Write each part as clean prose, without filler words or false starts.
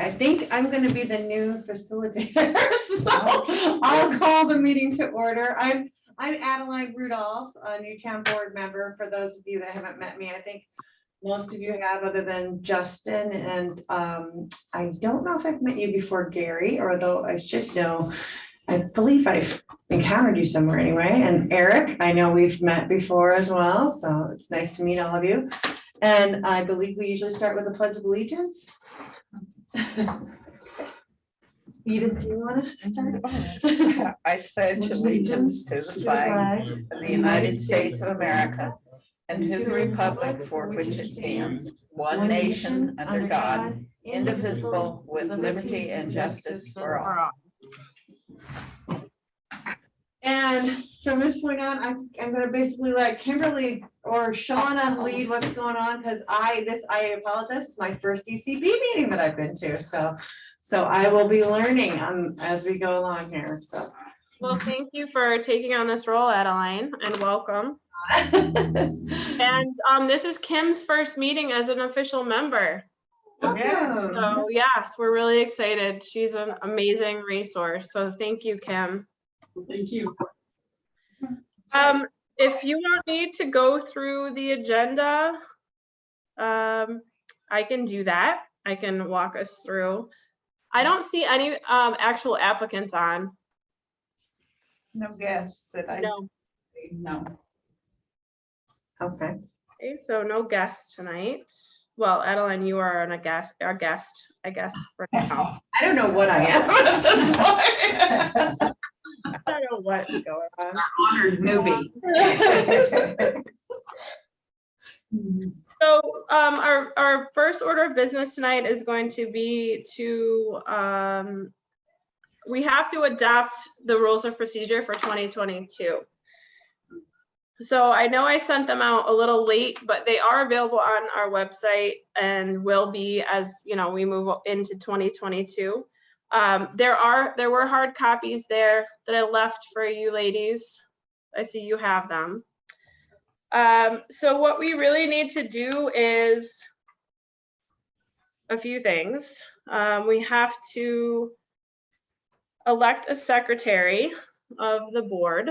I think I'm going to be the new facilitator, so I'll call the meeting to order. I'm Adeline Rudolph, a Newtown board member. For those of you that haven't met me, I think most of you have, other than Justin. And I don't know if I've met you before, Gary, although I should know. I believe I've encountered you somewhere anyway. And Eric, I know we've met before as well, so it's nice to meet all of you. And I believe we usually start with the Pledge of Allegiance. Edith, do you want to start? I pledge allegiance to the flag of the United States of America and to the republic for which it stands, one nation under God, indivisible, with liberty and justice for all. And from this point on, I'm going to basically let Kimberly or Shauna lead what's going on, because I apologize, it's my first ECB meeting that I've been to, so I will be learning as we go along here. So, well, thank you for taking on this role, Adeline, and welcome. And this is Kim's first meeting as an official member. Yes. So yes, we're really excited. She's an amazing resource. So thank you, Kim. Thank you. If you want me to go through the agenda, I can do that. I can walk us through. I don't see any actual applicants on. No guests that I No. know. okay. Okay, so no guests tonight. Well, Adeline, you are our guest, I guess, for now. I don't know what I am at this point. I don't know what's going on. Honored newbie. So our first order of business tonight is going to be to, we have to adopt the rules of procedure for 2022. So I know I sent them out a little late, but they are available on our website and will be as, you know, we move into 2022. There were hard copies there that I left for you ladies. I see you have them. So what we really need to do is a few things. We have to elect a secretary of the board,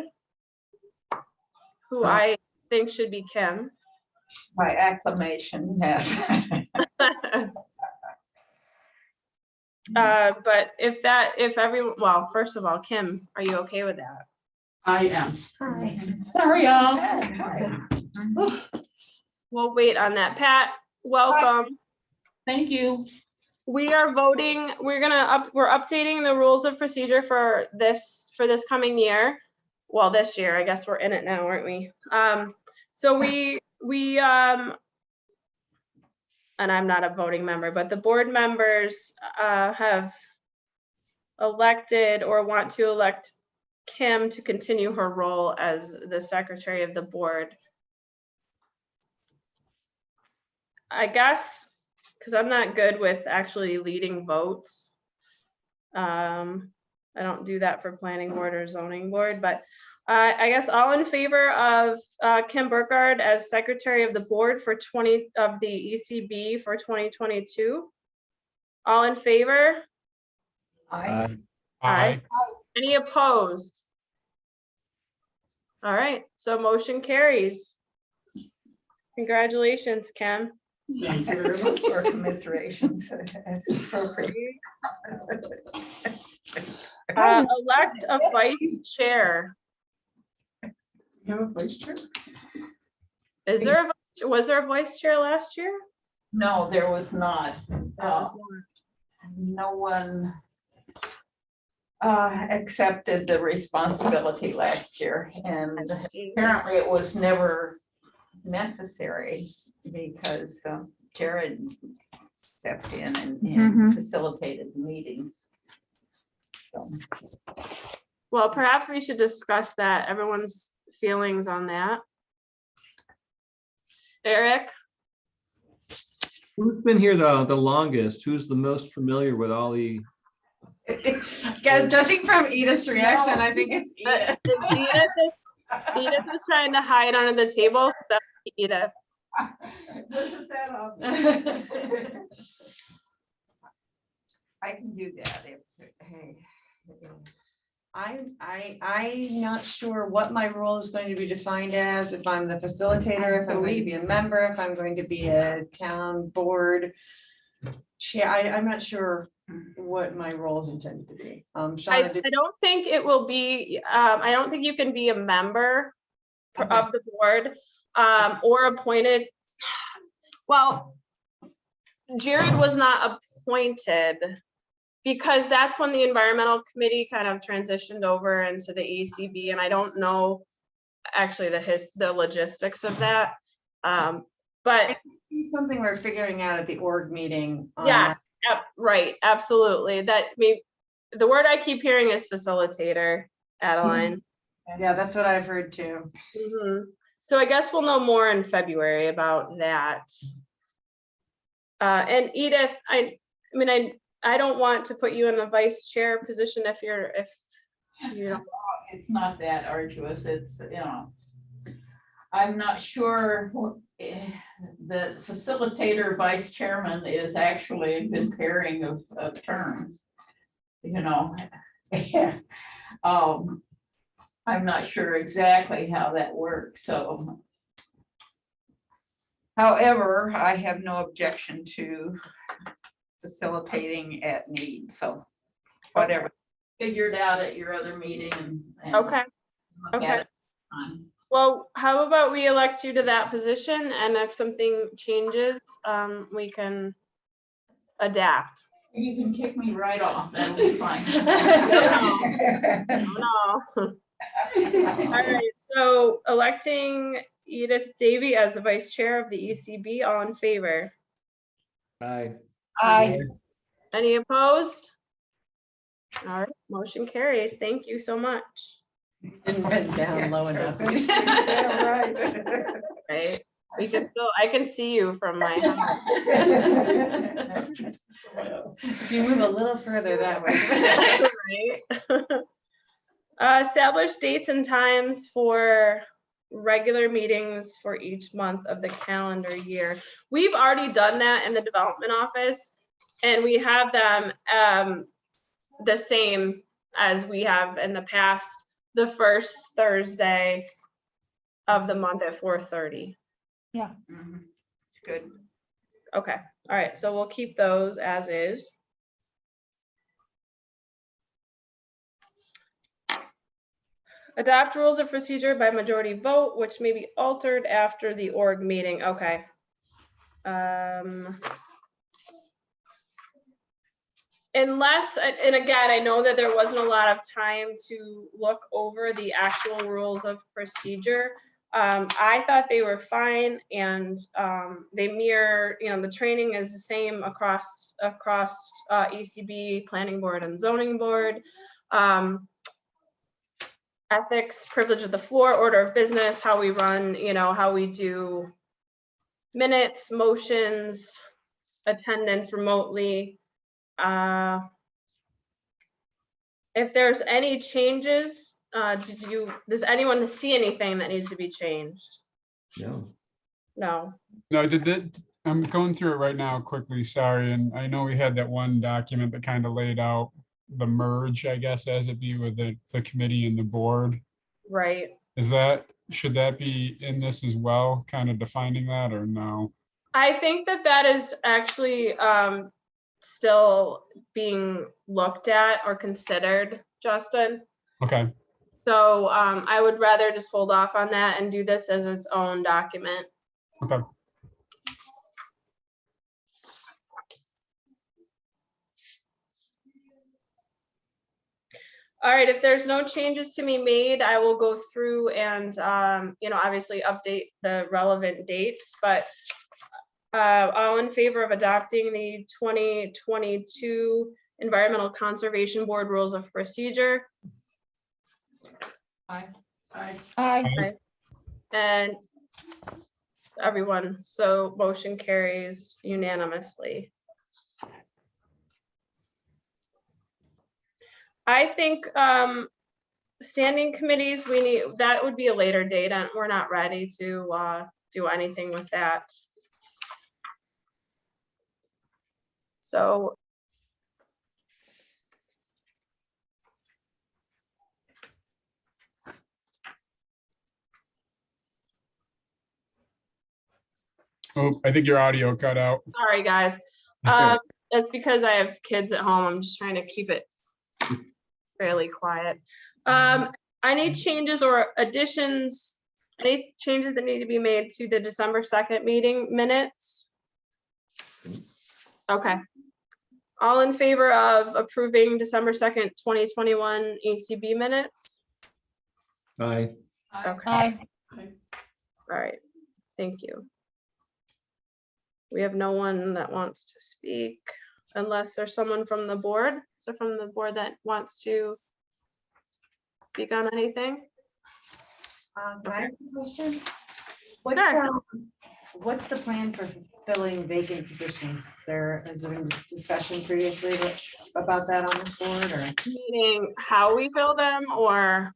who I think should be Kim. By acclamation, yes. But if everyone, well, first of all, Kim, are you okay with that? I am. Hi. Sorry, y'all. We'll wait on that. Pat, welcome. Thank you. We are voting, we're updating the rules of procedure for this coming year. Well, this year, I guess we're in it now, aren't we? So we and I'm not a voting member, but the board members have elected or want to elect Kim to continue her role as the secretary of the board. I guess, because I'm not good with actually leading votes. I don't do that for planning board or zoning board, but I guess all in favor of Kim Burkhardt as secretary of the board of the ECB for 2022. All in favor? Aye. Aye. Any opposed? All right, so motion carries. Congratulations, Kim. Thank you very much. Or commiserations as appropriate. Elect a vice chair. You have a vice chair? Was there a vice chair last year? No, there was not. There was No one accepted the responsibility last year, and not. apparently it was never necessary because Jared stepped in and facilitated the meetings. So. Well, perhaps we should discuss that, everyone's feelings on that. Eric? Who's been here the longest? Who's the most familiar with all the? Judging from Edith's reaction, I think it's Edith. Edith is trying to hide under the table. So that's Edith. Wasn't that obvious? I can do that if, hey. I'm not sure what my role is going to be defined as, if I'm the facilitator, if I'm going to be a member, if I'm going to be a town board chair. I'm not sure what my role is intended to be. Shauna, I don't think it will be, I don't think you can be a member Okay. of the board, or appointed. Well, Jared was not appointed because that's when the environmental committee kind of transitioned over into the ECB, and I don't know actually the logistics of that. But something we're figuring out at the org meeting. yes, right, absolutely. The word I keep hearing is facilitator, Adeline. Yeah, that's what I've heard too. Mhm. So I guess we'll know more in February about that. And Edith, I mean, I don't want to put you in the vice chair position if you don't. It's not that arduous. It's, I'm not sure. The facilitator vice chairman is actually a good pairing of terms. I'm not sure exactly how that works, so. However, I have no objection to facilitating at need, so whatever. Figure it out at your other meeting and Okay, look at okay. it. Well, how about we elect you to that position, and if something changes, we can adapt. You can kick me right off, that'll be fine. No. All right, so electing Edith Davy as the vice chair of the ECB, all in favor? Aye. Any opposed? All right, motion carries. Thank you so much. Didn't bend down low enough. Right, we can still, I can see you from my house. If you move a little further that way. Right. Establish dates and times for regular meetings for each month of the calendar year. We've already done that in the development office, and we have them the same as we have in the past, the first Thursday of the month at 4:30. Yeah. It's good. Okay, all right, so we'll keep those as is. Adopt rules of procedure by majority vote, which may be altered after the org meeting. Okay. Unless, and again, I know that there wasn't a lot of time to look over the actual rules of procedure. I thought they were fine, and they mirror, the training is the same across ECB, planning board and zoning board. Ethics, privilege of the floor, order of business, how we run, how we do minutes, motions, attendance remotely. If there's any changes, does anyone see anything that needs to be changed? No. No. No, I'm going through it right now quickly, sorry, and I know we had that one document that kind of laid out the merge, I guess, as it be with the committee and the board. Right. Should that be in this as well, kind of defining that, or no? I think that is actually still being looked at or considered, Justin. Okay, So I would rather just hold off on that and do this as its own document. okay. All right, if there's no changes to be made, I will go through and, obviously update the relevant dates, but all in favor of adopting the 2022 Environmental Conservation Board Rules of Procedure? Aye. And everyone, so motion carries unanimously. I think standing committees, that would be a later date, and we're not ready to do anything with that. So Oh, I think your audio cut out. Sorry, guys. That's because I have kids at home. I'm just trying to keep it fairly quiet. Any changes or additions, any changes that need to be made to the December 2nd meeting minutes? Okay. All in favor of approving December 2nd, 2021 ACB minutes? Aye. Okay. All right, thank you. We have no one that wants to speak unless there's someone from the board. So from the board that wants to speak on anything? Can I ask a question? Sure. What's the plan for filling vacant positions? Has there been discussion previously about that on this board, or? Meaning how we fill them, or?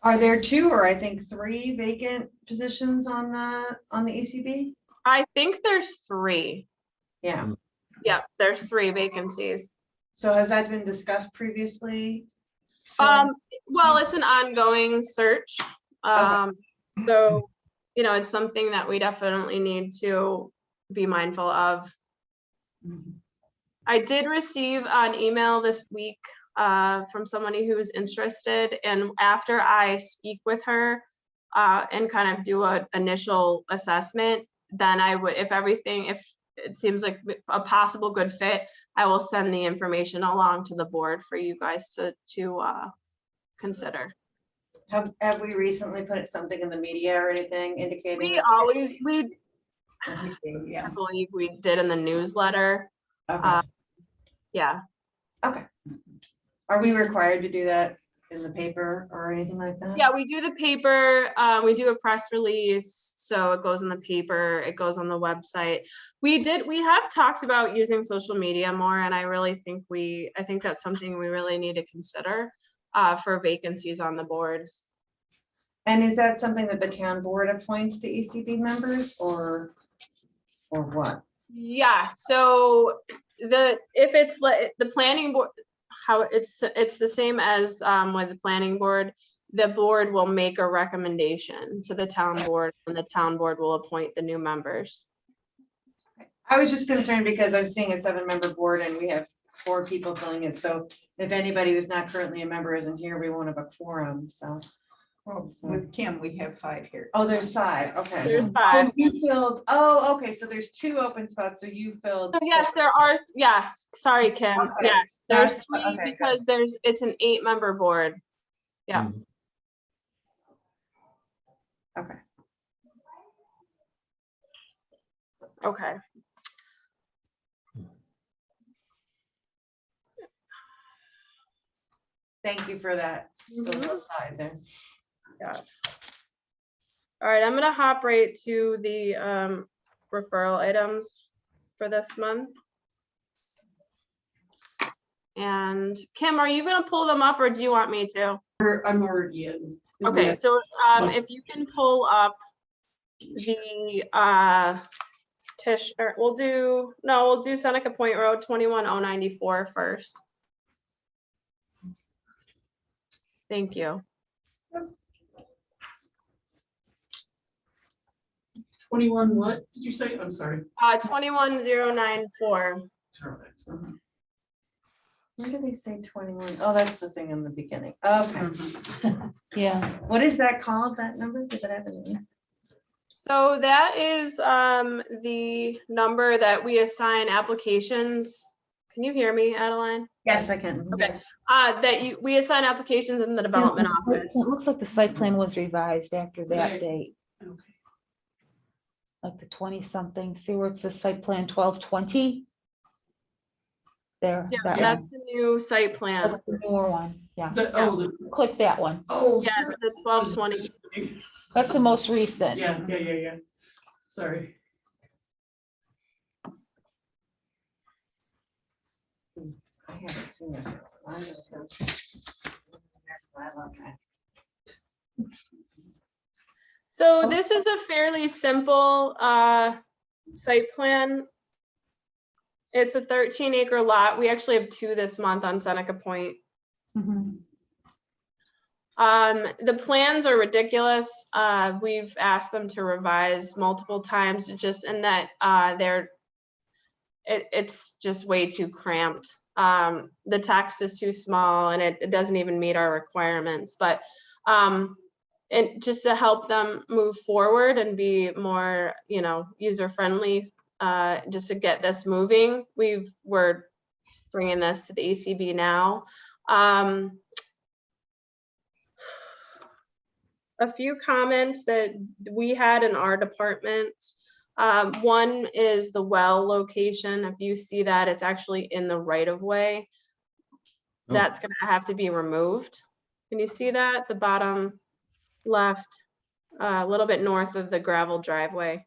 Are there 2 or I think 3 vacant positions on the ECB? I think there's 3. Yeah. Yep, there's 3 vacancies. So has that been discussed previously? Well, it's an ongoing search. So, you know, it's something that we definitely need to be mindful of. I did receive an email this week from somebody who was interested, and after I speak with her and kind of do an initial assessment, then I would, if it seems like a possible good fit, I will send the information along to the board for you guys to consider. Have we recently put something in the media or anything indicating? Yeah. I believe we did in the newsletter. Okay. Yeah. Okay. Are we required to do that in the paper or anything like that? Yeah, we do the paper, we do a press release, so it goes in the paper, it goes on the website. We have talked about using social media more, and I really think I think that's something we really need to consider for vacancies on the boards. And is that something that the town board appoints the ECB members, or what? Yeah, so if it's the planning board, how it's the same as with the planning board, the board will make a recommendation to the town board, and the town board will appoint the new members. I was just concerned because I'm seeing a 7-member board and we have 4 people filling it. So if anybody who's not currently a member isn't here, we won't have a quorum, so. Well, with Kim, we have 5 here. Oh, there's 5, okay. There's 5. So you filled, okay, so there's 2 open spots, so you filled. So yes, 6. there are, yes, sorry, Kim, Okay, yes, there's that's- 3 okay, because it's an 8-member board. Yeah. Okay. Okay. Thank you for that little aside there. Yes. All right, I'm gonna hop right to the referral items for this month. And Kim, are you gonna pull them up, or do you want me to? I'm already in. Okay, so if you can pull up the Tish, or we'll do Seneca Point Road 21094 first. Thank you. 21 what did you say? I'm sorry. 21094. Perfect. Where do they say 21? Oh, that's the thing in the beginning. Okay. Yeah, What is that called, that number? Does it have a name? So that is the number that we assign applications. Can you hear me, Adeline? Yes, I can. Okay. We assign applications in the development office. it looks like the site plan was revised after that Right. date, Okay. like the 20 something. See where it says site plan 1220? There, Yeah, that that's one. the new site plan. That's the newer one. Yeah, The click that one. Yeah, the 1220. That's the most recent. Yeah. Sorry. I haven't seen this. I love that. So this is a fairly simple site plan. It's a 13-acre lot. We actually have 2 this month on Seneca Point. Mhm. The plans are ridiculous. We've asked them to revise multiple times, just in that it's just way too cramped. The text is too small and it doesn't even meet our requirements, but and just to help them move forward and be more, user friendly, just to get this moving, we're bringing this to the ACB now. A few comments that we had in our department. One is the well location. If you see that, it's actually in the right of way. Oh. That's gonna have to be removed. Can you see that? The bottom left, a little bit north of the gravel driveway.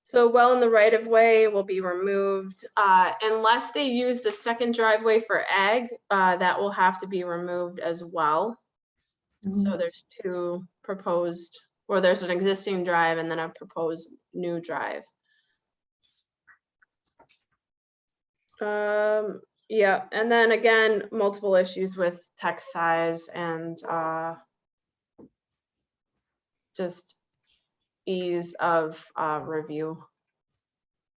So well in the right of way will be removed, unless they use the second driveway for ag, that will have to be removed as well. So there's two proposed, or there's an existing drive and then a proposed new drive. Yeah, and then again, multiple issues with text size and just ease of review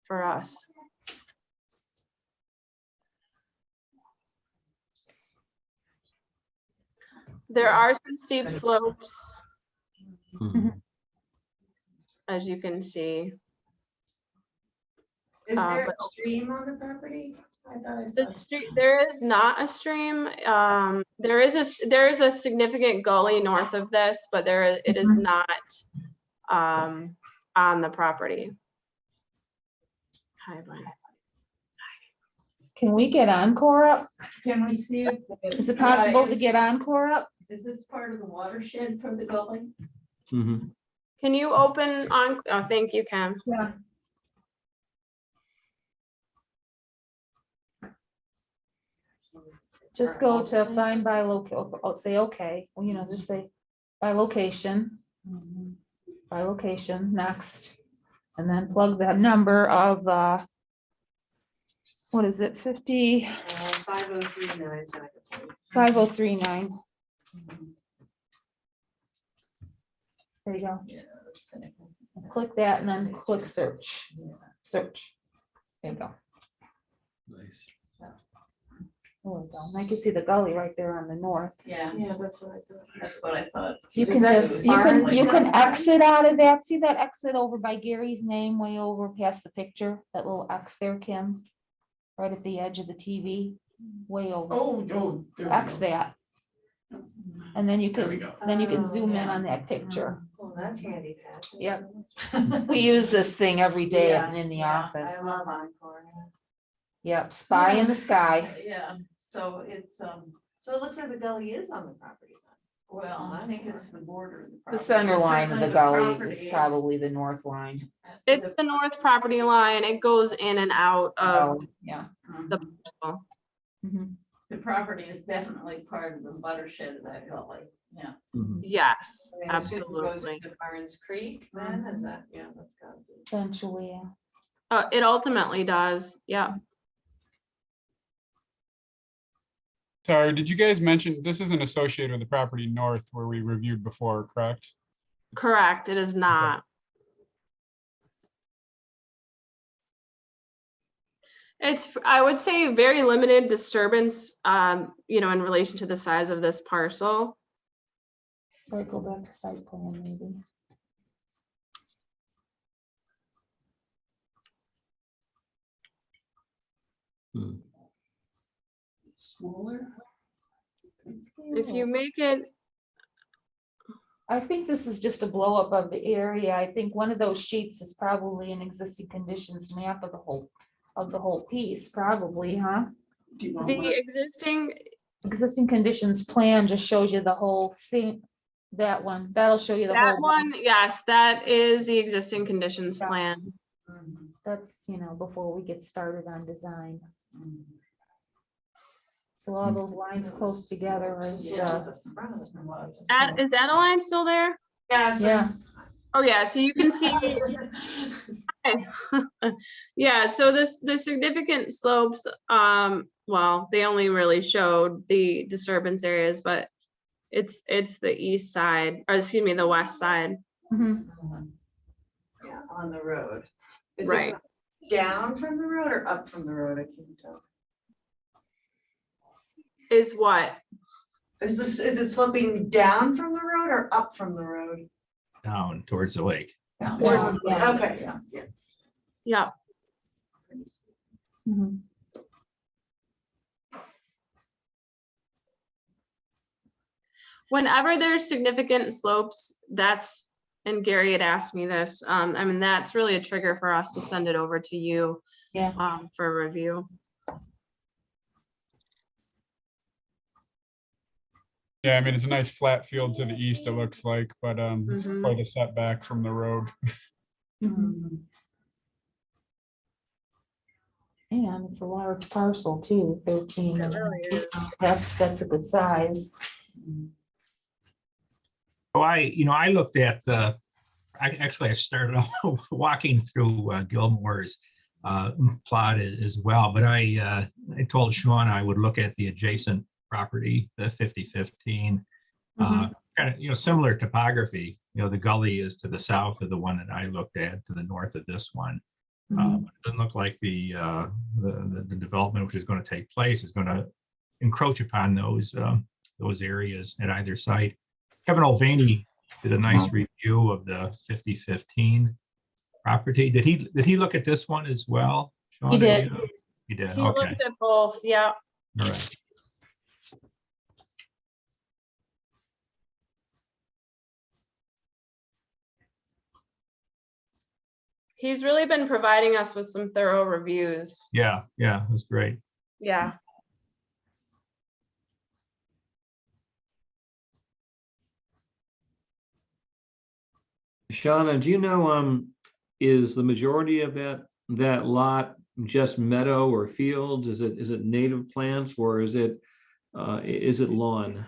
for us. There are some steep slopes, Mhm. as you can see. Is there a but- stream on the property? I thought I The saw. street, there is not a stream. There is a significant gully north of this, but it is not on the property. Hi, Brian. Can we get Encore up? Can we see if? Is it possible to get Encore up? Is this part of the watershed for the gully? Mhm. Can you open on, oh, thank you, Kim. Yeah. Just go to find by location, say, okay, well, just say by location. By location, next. And then plug that number of, what is it, 5039. 5039. There you go. Click that and then click search. Search. There you go. Nice. There we go. And I can see the gully right there on the north. Yeah, Yeah, that's what I thought. that's what I thought. You Is can that just, orange? you can exit out of that. See that exit over by Gary's name, way over past the picture, that little X there, Kim? Right at the edge of the TV, way over. Oh, no. there we X go. that. And then you There we can, go. then you can Oh, zoom in yeah. on that picture. Oh, that's handy, Pat. Yep. We use this thing every day Yeah, in the Yeah, office. I love Encore. Yep, spy in the sky. Yeah, so it's, So it looks like the gully is on the property. well, I think it's the border of the The property. center line of the gully is property probably the north line. It's the north property line. It goes in and out of Oh, yeah. the Mhm. parcel. Mhm. The property is definitely part of the watershed of that gully, yeah. Mhm. Yes, I mean, it should go absolutely. to Barnes Creek, then, is that, yeah, that's gotta be. Essentially, yeah. It ultimately does. Yeah. Sorry, did you guys mention, this isn't associated with the property north where we reviewed before, correct? Correct. It is not. It's, I would say, very limited disturbance, in relation to the size of this parcel. Or go back to site plan maybe. Hmm. Smaller. If you make it, I think this is just a blow up of the area. I think one of those sheets is probably an existing conditions map of the whole piece, probably, huh? Do you want the what? existing, Existing conditions plan just shows you the whole scene. That one, that'll show you the that whole. one, yes, that is the existing conditions Yeah. plan. That's, before we get started on design. Mhm. So all those lines close together is, Yeah. The front of it was. Is Adeline still there? Yeah. so- yeah, Oh, yeah, so you can see Yeah, so the significant slopes, well, they only really showed the disturbance areas, but it's the east side, or excuse me, the west side, Mhm. Yeah, on the road. Is it right? down from the road or up from the road? I can't tell. Is what? Is it sloping down from the road or up from the road? Down towards the lake. Down, Yeah, okay, yeah. yeah. Yeah, Mhm. whenever there's significant slopes, that's, and Gary had asked me this, I mean, that's really a trigger for us to send it over to you Yeah. for review. Yeah, I mean, it's a nice flat field to the east, it looks like, but it's Mhm. quite a setback from the road. Mhm. And it's a large parcel too, 13. It really is. That's a good size. So I looked at I started off walking through Gilmore's plot as well, but I told Sean I would look at the adjacent property, the 5015, kind of, similar topography. The gully is to the south of the one that I looked at, to the north of this one. It doesn't look like the development which is going to take place is going to encroach upon those areas at either site. Kevin Mulvaney did a nice review of the 5015 property. Did he look at this one as well? Sean, He did. He did. He Okay. looked at both, yeah. All right. He's really been providing us with some thorough reviews. Yeah, it was great. Yeah. Shauna, do you know, is the majority of that lot just meadow or fields? Is it native plants or is it lawn?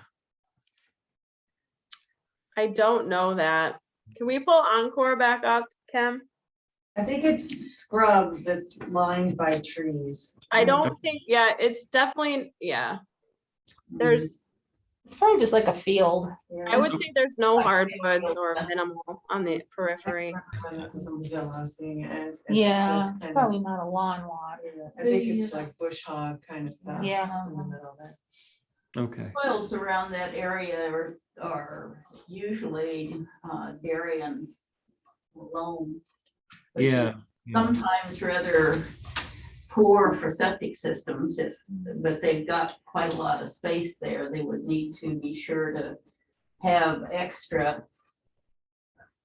I don't know that. Can we pull Encore back up, Kim? I think it's scrub that's lined by trees. I don't think, yeah, it's definitely, yeah. There's, It's probably just like a field. I would say there's no hardwoods or minimal on the periphery. Yeah, it's probably not a lawn walk. I think it's like bush hog kind of stuff. Yeah. In the middle of it. Okay. Soils around that area are usually dairy loam. But Yeah. sometimes rather poor for septic systems, but they've got quite a lot of space there. They would need to be sure to have extra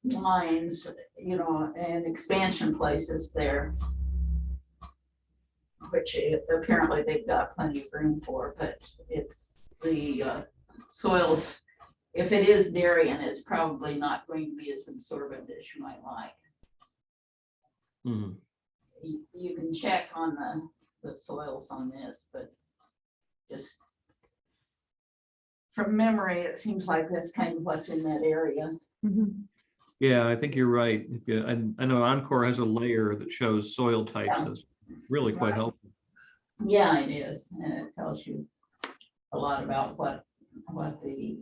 lines, and expansion places there, which apparently they've got plenty of room for, but it's the soils. If it is Darien, it's probably not going to be as absorbent as you might like. Mhm. You can check on the soils on this, but just from memory, it seems like that's kind of what's in that area. Yeah, I think you're right. I know Encore has a layer that shows soil types. Yeah. That's really quite helpful. Yeah, it is, and it tells you a lot about what the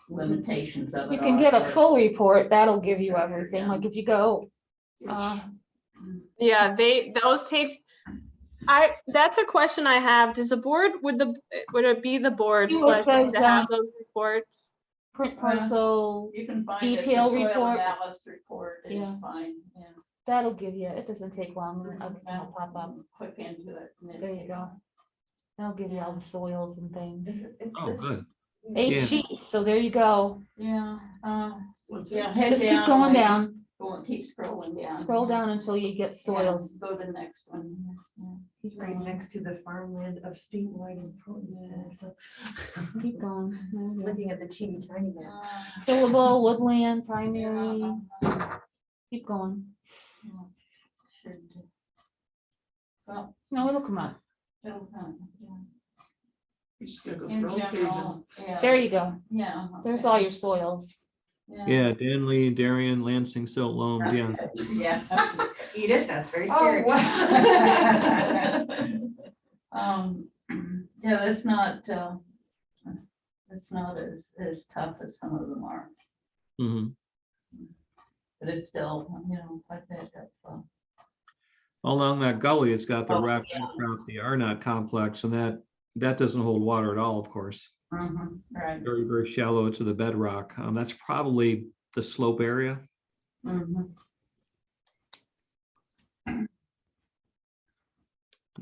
limitations of it You can get a are. full report, that'll give you everything, like if you go, Yeah, those take, that's a question I have. Does the board, would it be the board's You would pleasure say to have that. those reports? print parcel, You can find it, the detail soil report. analysis report is Yeah. fine, yeah. that'll give you, it doesn't take long, it'll pop up, Click into it. and it there you takes- go. That'll give you all the soils and things. Oh, good. 8 Yeah. sheets, so there you go. Yeah, Yeah. head Just keep down going a ways. down, Keep scrolling down. scroll down until you get soils. Yeah, go to the next one. Yeah. He's right next to the farmland of statewide importance. So Keep going. There you go. looking at the teeny tiny map. Tillable, woodland, primary, keep going. Well, No, it'll come up. it'll come, yeah. You just gotta go In scroll general, pages. yeah. There you go. Yeah. There's okay. all your soils. Yeah, Danley, Darien, Lansing, Silt Loam, yeah. Yeah. Edith, that's very Oh, scary. wow. Yeah, it's not as tough as some of them are, Mhm. but it's still, quite a bit of, Along that gully, it's got the Oh, rock yeah. outcrop, the Arnott complex, and that doesn't hold water at all, of course. right. Very, very shallow to the bedrock. That's probably the slope area. Mhm.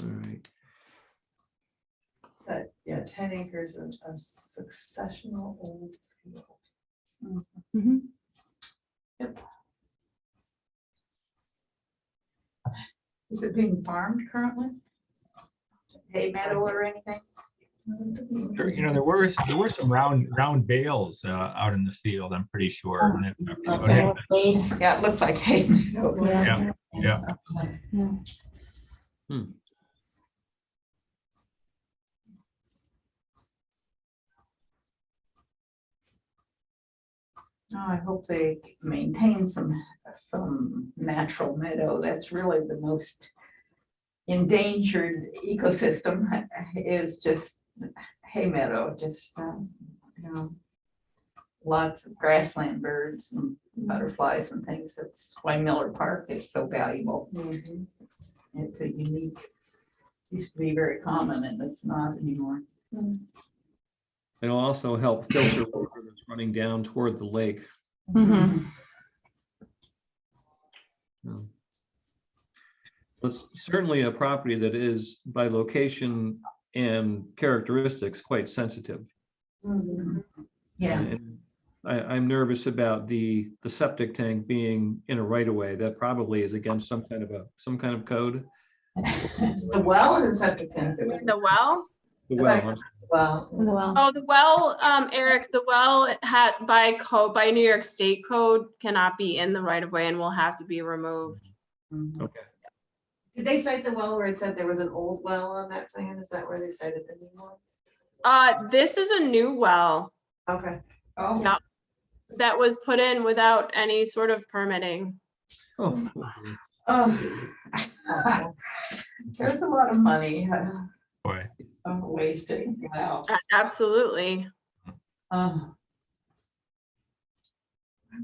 All right. But yeah, 10 acres of successional old field. Is it being farmed currently? Hay meadow or anything? There were some round bales out in the field, I'm pretty sure. And Okay. Yeah, it looked like hay meadow. Yeah, yeah. Oh, I hope they maintain some natural meadow. That's really the most endangered ecosystem is just hay meadow, just, lots of grassland birds and butterflies and things. That's why Miller Park is so valuable. It's a unique, used to be very common and it's not anymore. It'll also help filter water that's running down toward the lake. So it's certainly a property that is by location and characteristics quite sensitive. Yeah. And I'm nervous about the septic tank being in a right of way. That probably is against some kind of code. The well and the septic tank. The well? The well, Well, Oh, the well, Eric, the well had by New York State code cannot be in the right of way and will have to be removed. okay. did they cite the well where it said there was an old well on that plan? Is that where they cited the new one? This is a new well Okay. Oh, Yeah. that was put in without any sort of permitting. Oh, there's a lot of money Boy. wasted. Wow. Absolutely. Why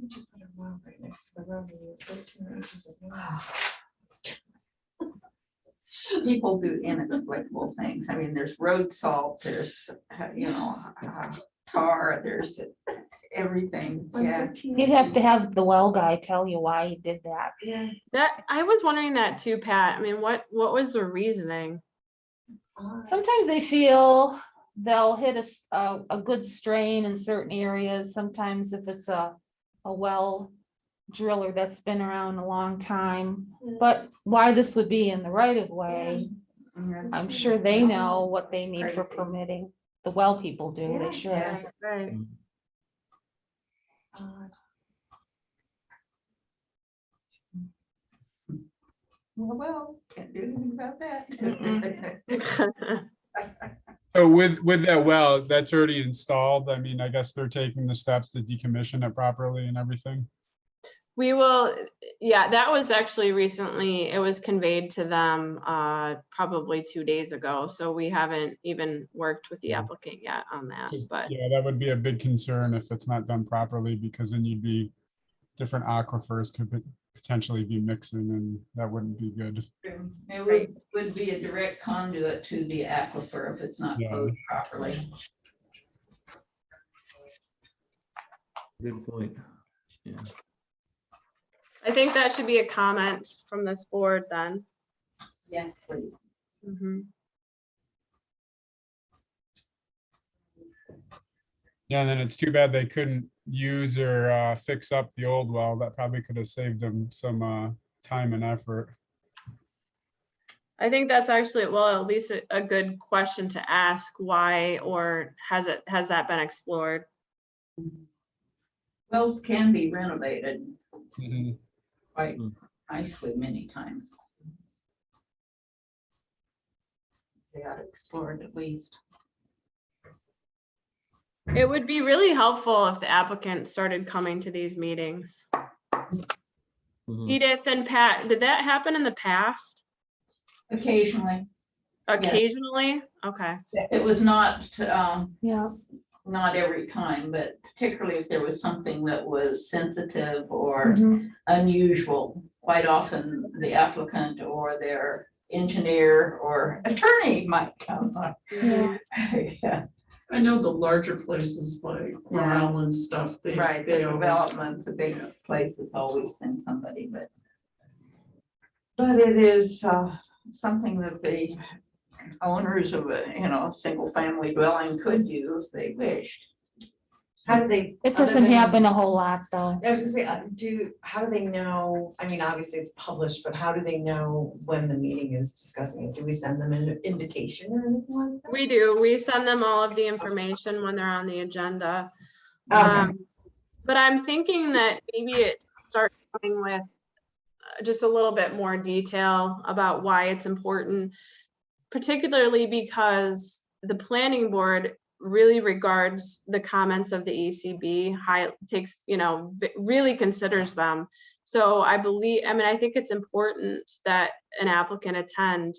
would you put a well right next to the road when you have 13 acres of land? People do inexplicable things. I mean, there's road salt, there's, tar, there's everything. Yeah. You'd have to have the well guy tell you why he did that. Yeah. That I was wondering that too, Pat. I mean, what was the reasoning? Sometimes they feel they'll hit a good strain in certain areas. Sometimes if it's a well driller that's been around a long time. But why this would be in the right of way, I'm sure they know what they need for permitting. The well people do, they should. Yeah. Right. Well, can't do anything about that. So with that well, that's already installed. I mean, I guess they're taking the steps to decommission it properly and everything. We will, yeah, that was actually recently, it was conveyed to them probably 2 days ago. So we haven't even worked with the applicant yet on that, 'Cause, but yeah, that would be a big concern if it's not done properly, because then you'd be, different aquifers could potentially be mixing, and that wouldn't be good. It would be a direct conduit to the aquifer if it's not Yeah. closed properly. Good point. Yeah. I think that should be a comment from this board then. Yes, please. Mhm. Yeah, and then it's too bad they couldn't use or fix up the old well. That probably could have saved them some time and effort. I think that's actually, well, at least a good question to ask, why, or has that been explored? Wells can be renovated Mhm. quite nicely many times. They ought to explore it at least. It would be really helpful if the applicant started coming to these meetings. Mhm. Edith and Pat, did that happen in the past? Occasionally, Occasionally? Okay. it was not, Yeah. not every time, but particularly if there was something that was sensitive or Mhm. unusual, quite often the applicant or their engineer or attorney might come. Yeah. Yeah, I know the larger places like Parcel and stuff, they. right, the they always- development, the big Yeah. places always send somebody, but it is something that the owners of a, single family dwelling could do if they wished. How do they? It doesn't happen a whole lot, though. I was gonna say, how do they know, I mean, obviously it's published, but how do they know when the meeting is discussing it? Do we send them an invitation or anything like that? We do. We send them all of the information when they're on the agenda. Okay. But I'm thinking that maybe it starts coming with just a little bit more detail about why it's important, particularly because the planning board really regards the comments of the ECB, really considers them. So I think it's important that an applicant attend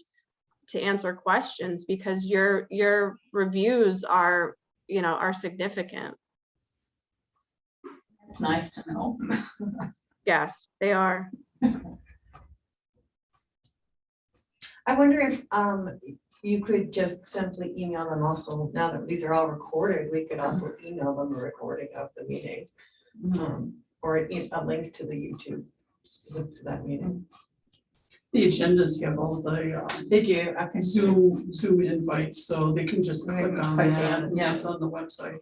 to answer questions because your reviews are significant. It's nice to know. Yes, they are. I wonder if you could just simply email them also, now that these are all recorded, we could also email them a recording of the meeting. Or a link to the YouTube specific to that meeting. The agendas have all the They do, okay. Zoom invites, so they can just They click can on click that, on it, and yeah. it's on the website.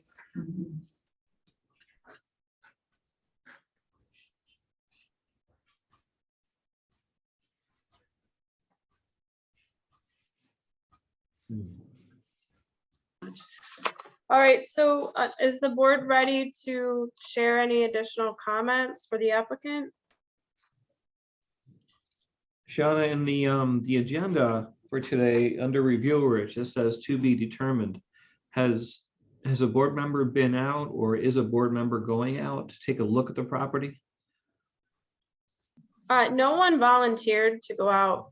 All right, so is the board ready to share any additional comments for the applicant? Shauna, in the agenda for today, under reviewer, it just says to be determined. Has a board member been out or is a board member going out to take a look at the property? No one volunteered to go out.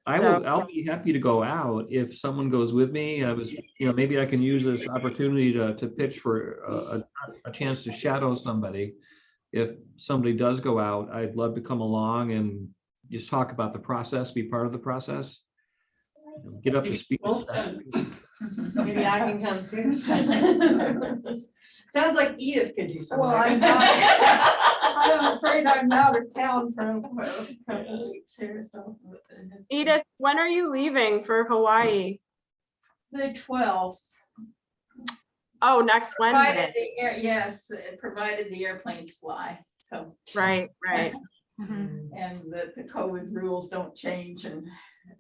I'll be happy to go out if someone goes with me. Maybe I can use this opportunity to pitch for a chance to shadow somebody. If somebody does go out, I'd love to come along and just talk about the process, be part of the process. Get up to speed. Maybe I can come too. Sounds like Edith could do something. Well, like I'm that. I'm afraid I'm out of town for a couple of weeks here, so. Edith, when are you leaving for Hawaii? The 12th. Oh, next Wednesday. Yes, provided the airplanes fly, so. Right. And the COVID rules don't change and.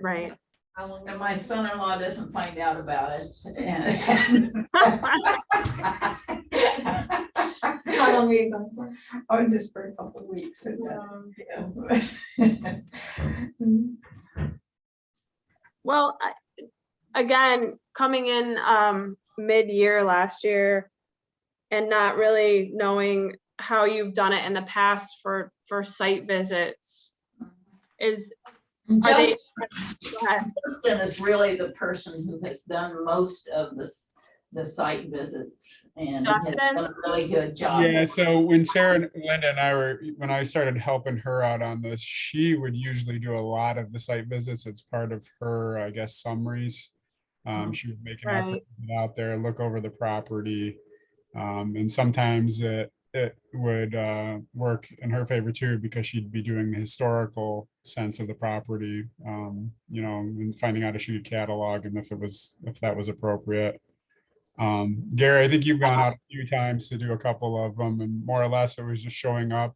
Right. And my son-in-law doesn't find out about it. And- How long are you going for? Oh, just for a couple of weeks. Yeah. Well, again, coming in mid-year last year and not really knowing how you've done it in the past for site visits Justin is really the person who has done most of the site visits and has Justin? done a really good job. Yeah, so when Sarah, Linda and I when I started helping her out on this, she would usually do a lot of the site visits. It's part of her, I guess, summaries. She would make an effort to get out there, look over the property. And sometimes it would work in her favor too, because she'd be doing the historical sense of the property, and finding out if she could catalog and if that was appropriate. Gary, I think you've gone out a few times to do a couple of them, and more or less it was just showing up,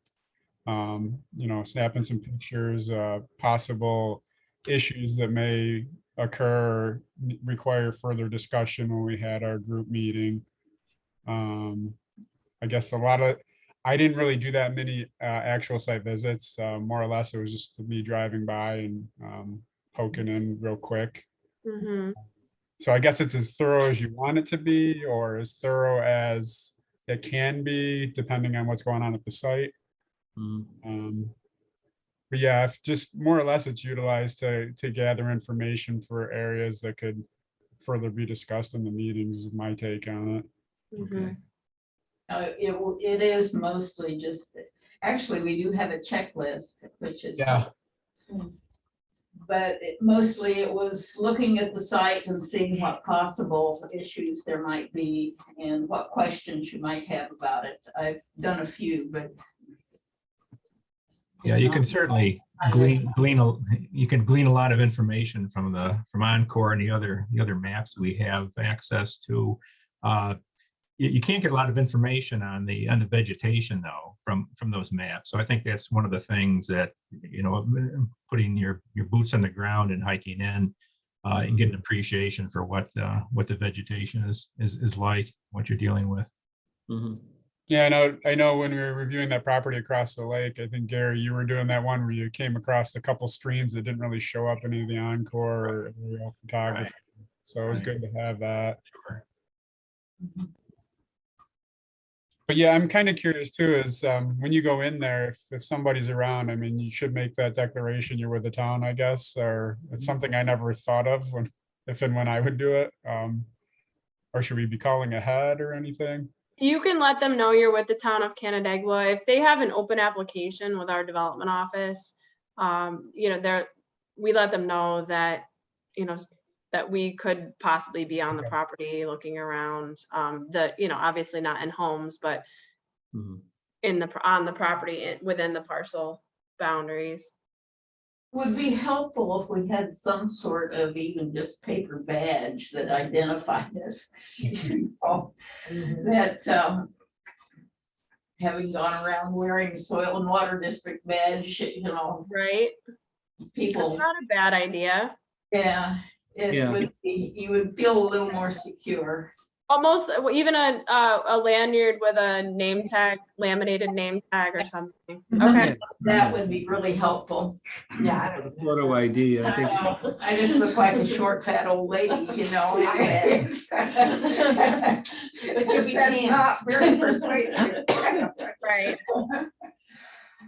snapping some pictures, possible issues that may occur, require further discussion when we had our group meeting. I guess I didn't really do that many actual site visits. More or less, it was just me driving by and poking in real quick. Mm-hmm. So I guess it's as thorough as you want it to be, or as thorough as it can be, depending on what's going on at the site. Mhm. But yeah, if just more or less it's utilized to gather information for areas that could further be discussed in the meetings, is my take on it. Okay. It is mostly just, actually, we do have a checklist, which is. Yeah. But mostly it was looking at the site and seeing what possible issues there might be and what questions you might have about it. I've done a few, but. Yeah, you can certainly glean, you can glean a lot of information from Encore and the other maps we have access to. You can't get a lot of information on the vegetation though, from those maps. So I think that's one of the things that, you know, putting your boots on the ground and hiking in, and get an appreciation for what the vegetation is like, what you're dealing with. Mhm. Yeah, I know when we were reviewing that property across the lake, I think Gary, you were doing that one where you came across a couple streams that didn't really show up in any of the Encore or aerial photography. So it was good to have that. But yeah, I'm kind of curious too, is when you go in there, if somebody's around, I mean, you should make that declaration you're with the town, I guess, or it's something I never thought of if and when I would do it. Or should we be calling ahead or anything? You can let them know you're with the town of Canandaigua. If they have an open application with our development office, you know, we let them know that, you know, that we could possibly be on the property looking around, you know, obviously not in homes, but Mhm. on the property within the parcel boundaries. Would be helpful if we had some sort of even just paper badge that identified us. You know, that having gone around wearing the soil and water district badge, you know, Right? people, That's not a bad idea. yeah, it Yeah. would be, you would feel a little more secure. Almost even a lanyard with a name tag, laminated name tag or something. Okay. That would be really helpful. Yeah. The photo ID, I think. I just look like a short, fat old lady, you know. But you'd be That's tan. not very persuasive. Right.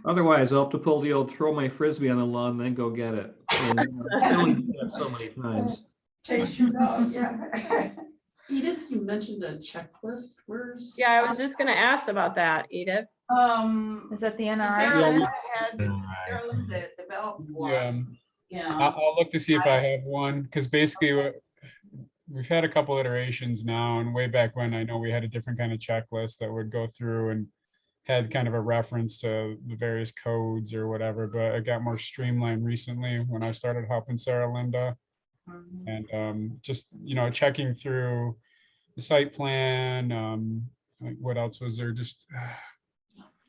Otherwise, I'll have to pull the old throw my frisbee on the lawn and then go get it. And I only do that so many times. Chase your dog, yeah. Edith, you mentioned a checklist. Where's? Yeah, I was just gonna ask about that, Edith. Is that the NRI? Sarah Yeah, Linda had, Sarah Linda developed one, you know. I'll look to see if I have one, because basically we've had a couple iterations now, and way back when I know we had a different kind of checklist that would go through and had kind of a reference to the various codes or whatever, but it got more streamlined recently when I started helping Sarah Linda. And just, you know, checking through the site plan, like what else was there? Just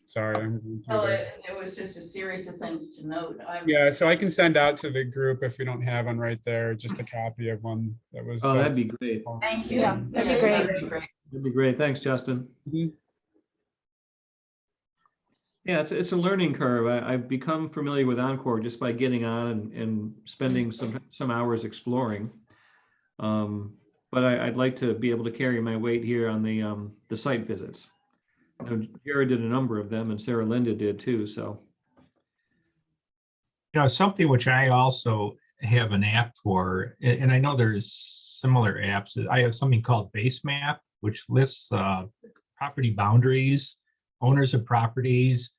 sorry, I'm going through Well, there. it was just a series of things to note. Yeah, so I can send out to the group if we don't have one right there, just a copy of one that was. Oh, done. that'd be great. Thank you. Yeah, that'd be Yes, great. That'd be great. Thanks, Justin. Mhm. Yeah, it's a learning curve. I've become familiar with Encore just by getting on and spending some hours exploring. But I'd like to be able to carry my weight here on the site visits. You know, Jared did a number of them and Sarah Linda did too, so. You know, something which I also have an app for, and I know there's similar apps. I have something called Base Map, which lists property boundaries, owners of properties,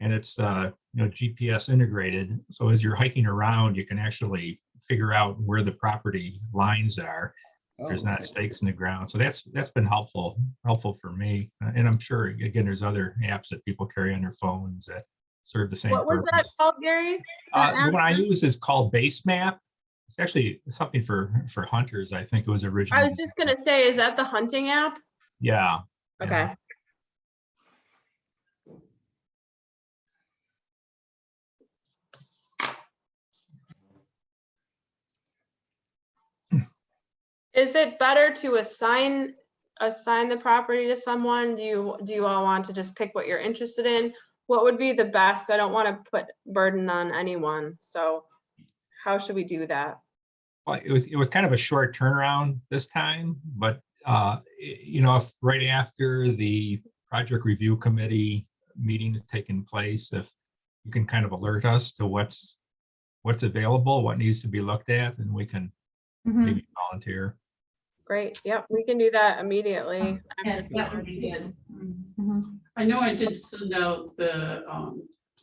and it's you know, GPS integrated. So as you're hiking around, you can actually figure out where the property lines are. There's not stakes in the ground. So that's been helpful for me. And I'm sure, again, there's other apps that people carry on their phones that serve the same What was purpose. that called, Gary? The one I use is called Base Map. It's actually something for hunters. I think it was originally. I was just gonna say, is that the hunting app? Yeah. Okay. yeah. Is it better to assign the property to someone? Do you all want to just pick what you're interested in? What would be the best? I don't want to put burden on anyone. So how should we do that? Well, it was kind of a short turnaround this time, but if right after the project review committee meeting is taking place, if you can kind of alert us to what's available, what needs to be looked at, and we can maybe volunteer. Great. Yep, we can do that immediately. Yes, that would be good. I know I did send out the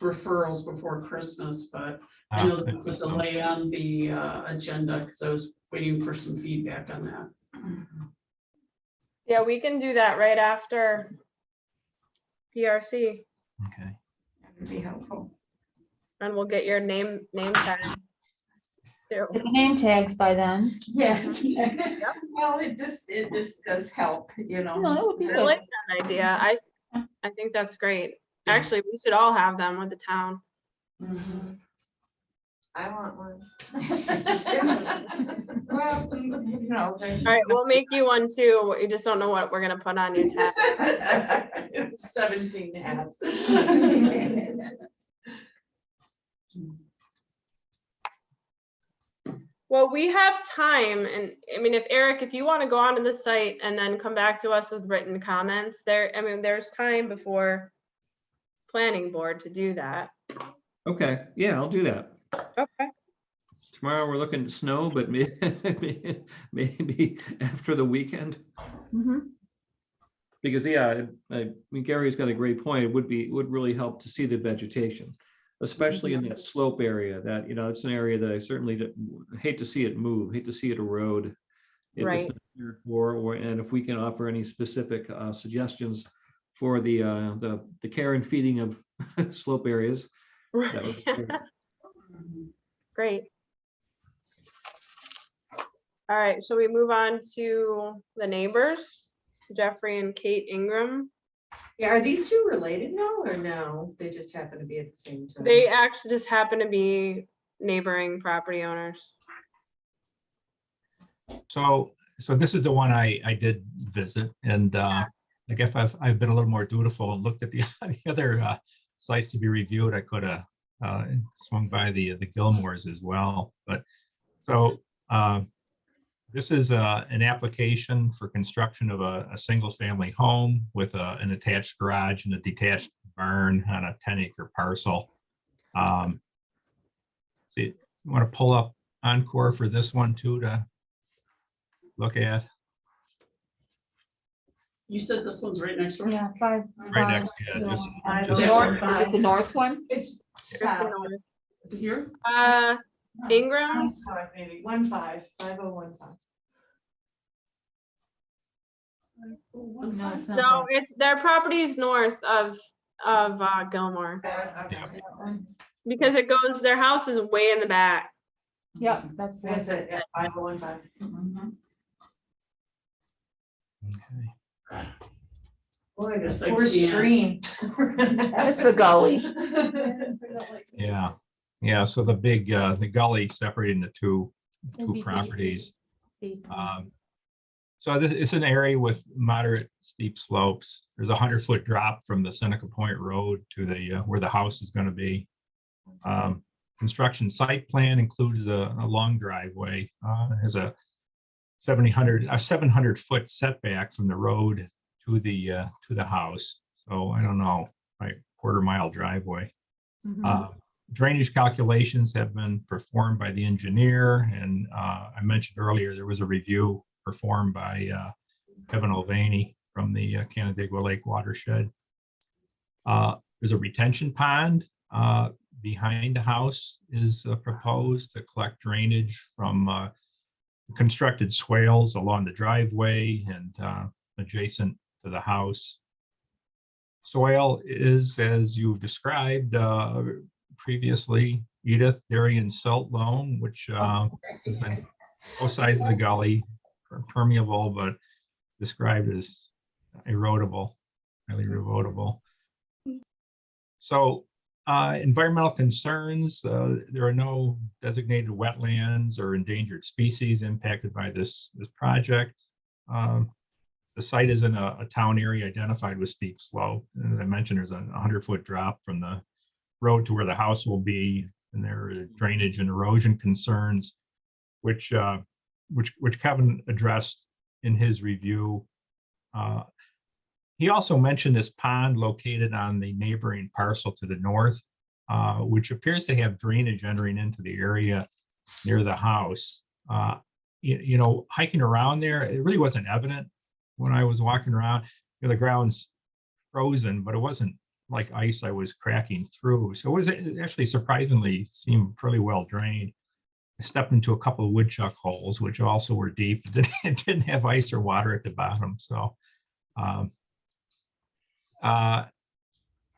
referrals before Christmas, but I know there was a delay on the agenda because I was waiting for some feedback on that. Yeah, we can do that right after PRC, Okay. That would be helpful. and we'll get your name tag. too. Get the name tags by then. Yes. Well, it just does help, No, that would be I good. like that idea. I think that's great. Actually, we should all have them with the town. I want one. Well, All right, we'll make you one too. We just don't know what we're gonna put on your tag. 17 hats. Well, we have time, and I mean, if you want to go onto the site and then come back to us with written comments, there's time before planning board to do that. Okay, yeah, I'll do that. Okay. Tomorrow we're looking at snow, but maybe after the weekend. Because I mean, Gary's got a great point. It would really help to see the vegetation, especially in that slope area. That it's an area that I certainly hate to see it move, hate to see it erode. If Right. it's not cared for, and if we can offer any specific suggestions for the care and feeding of slope areas. That would be great. Great. All right, shall we move on to the neighbors, Jeffrey and Kate Ingram? Yeah, are these two related now or no? They just happen to be at the same time. They actually just happen to be neighboring property owners. So this is the one I did visit, and I guess I've been a little more dutiful and looked at the other sites to be reviewed. I could have swung by the Gilmores as well, but so this is an application for construction of a single family home with an attached garage and a detached barn on a 10-acre parcel. So you want to pull up Encore for this one too to look at? You said this one's right next door? Yeah, five. Right next, yeah, just The north, is it the north one? It's Here's the south. north. Is it here? Ingram's, 15, maybe 5015. No, it's not no, it's their properties north of Gilmore, because their house is way in the back. that. Yep, that's That's it. it, yeah, 5015. Okay. Boy, this Yes, I poor can. stream. It's a gully. Yeah, so the big the gully separating the two It'd be properties. deep. So this is an area with moderate steep slopes. There's a 100-foot drop from the Seneca Point Road to the where the house is going to be. Construction site plan includes a long driveway. Has a 700-foot setback from the road to the house. So I don't know, like quarter-mile driveway. Drainage calculations have been performed by the engineer, and I mentioned earlier there was a review performed by Kevin Mulvaney from the Canandaigua Lake watershed. There's a retention pond behind the house is proposed to collect drainage from constructed swales along the driveway and adjacent to the house. Soil is, as you've described previously, Edith, Darien silt loam, which is on both sides of the gully, permeable, but described as erodible, highly erodible. So environmental concerns, there are no designated wetlands or endangered species impacted by this project. The site is in a town area identified with steep slope. And as I mentioned, there's a 100-foot drop from the road to where the house will be, and there are drainage and erosion concerns. which Kevin addressed in his review. He also mentioned this pond located on the neighboring parcel to the north, which appears to have drainage entering into the area near the house. You know, hiking around there, it really wasn't evident when I was walking around. You know, the ground's frozen, but it wasn't like ice I was cracking through. So it actually surprisingly seemed fairly well drained. I stepped into a couple of woodchuck holes, which also were deep. It didn't have ice or water at the bottom. So,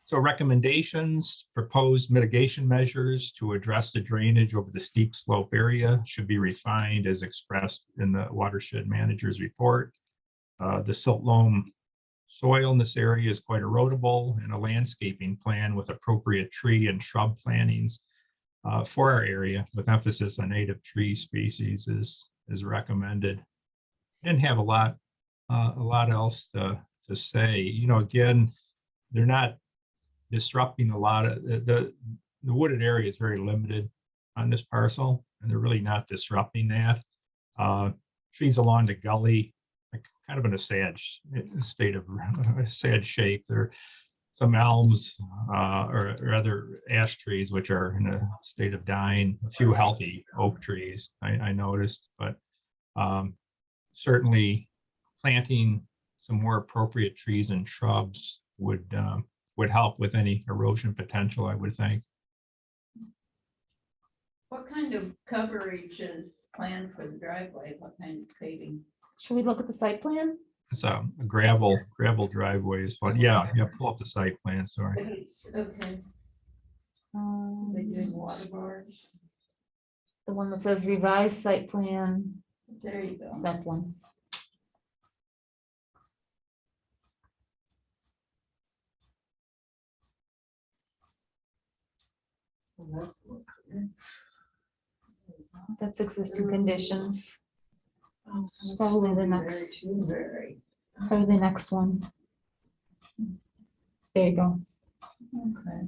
so recommendations, proposed mitigation measures to address the drainage over the steep slope area should be refined as expressed in the watershed manager's report. The silt loam soil in this area is quite erodible, and a landscaping plan with appropriate tree and shrub plantings for our area with emphasis on native tree species is recommended. Didn't have a lot else to say. You know, again, they're not disrupting a lot of the wooded area is very limited on this parcel, and they're really not disrupting that. Trees along the gully, like, kind of in a sad shape. There are some elms or other ash trees which are in a state of dying. A few healthy oak trees I noticed, but certainly planting some more appropriate trees and shrubs would help with any erosion potential, I would think. What kind of coverage is planned for the driveway? What kind of paving? Should we look at the site plan? It's a gravel driveway is what, yeah, pull up the site plan, sorry. Okay, they doing water bars. The one that says revised site plan, There you go. that one. That's existing conditions. It's probably the next, probably the next one. There you go. Okay.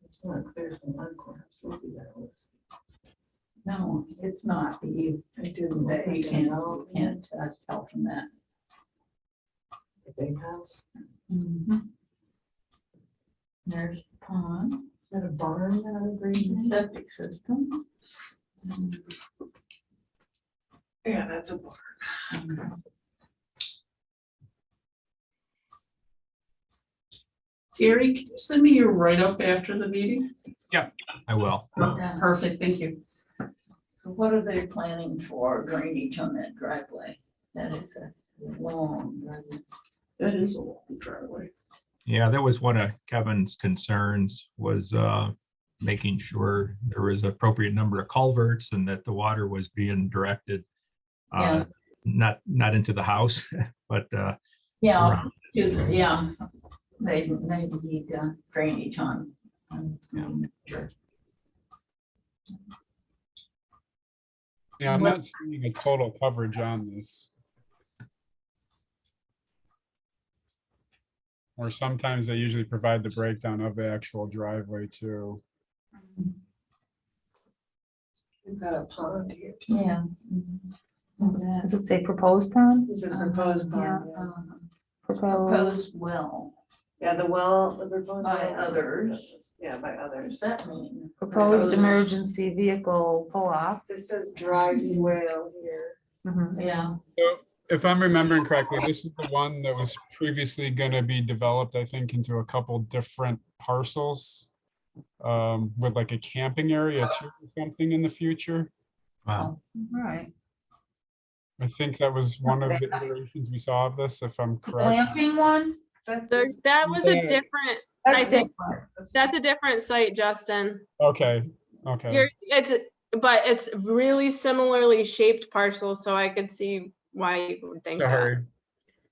It's not clear from one corner, so we'll do that one. No, it's not. You can't tell from that. The big house. There's the pond, Is that a barn that I agree? septic system. Yeah, that's a barn. Gary, can you send me your write-up after the meeting? I will. Yeah. Perfect, thank you. So what are they planning for drainage on that driveway? That is a long driveway. That is a long driveway. Yeah, that was one of Kevin's concerns, was making sure there was appropriate number of culverts and that the water was being directed Yeah. not into the house, but Yeah, around. yeah, they need drainage on. Yeah, I'm not seeing a total coverage on this. Or sometimes they usually provide the breakdown of the actual driveway too. We've got a pond here. too. Yeah. Does it say proposed pond? This is proposed pond. Yeah. Yeah. Proposed. Proposed well. Yeah, the well, the proposed. By well, others. Yeah, by What others. does that mean? Proposed emergency vehicle pull off. This says dry swale here. Mhm. Yeah, So if I'm remembering correctly, this is the one that was previously going to be developed, I think, into a couple different parcels. With like a camping area too, or something in the future. Wow. all right. I think that was one of the iterations we saw of this, if I'm The correct. glamping one? That was a Yeah. different, I That's think different. that's a different site, Justin. Okay, okay. But it's really similarly shaped parcels, so I could see why you would think that. Sorry.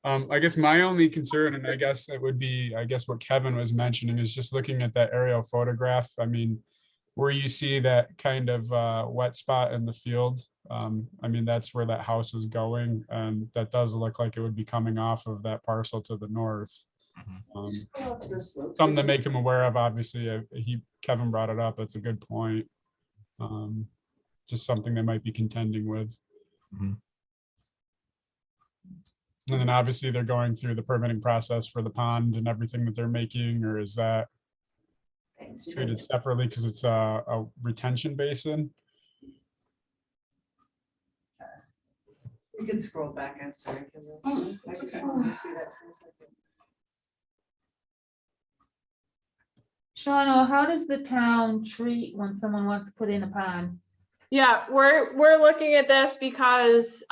I guess my only concern, and I guess it would be, I guess what Kevin was mentioning, is just looking at that aerial photograph. I mean, where you see that kind of wet spot in the field. I mean, that's where that house is going, and that does look like it would be coming off of that parcel to the north. Something to make him aware of, obviously. Kevin brought it up. It's a good point. just something they might be contending with. Mhm. And then obviously they're going through the permitting process for the pond and everything that they're making, or is that treated separately because it's a retention basin? You can scroll back, I'm sorry. 'Cause I just wanted to see that for a second. Shauna, how does the town treat when someone wants to put in a pond? Yeah, we're looking at this because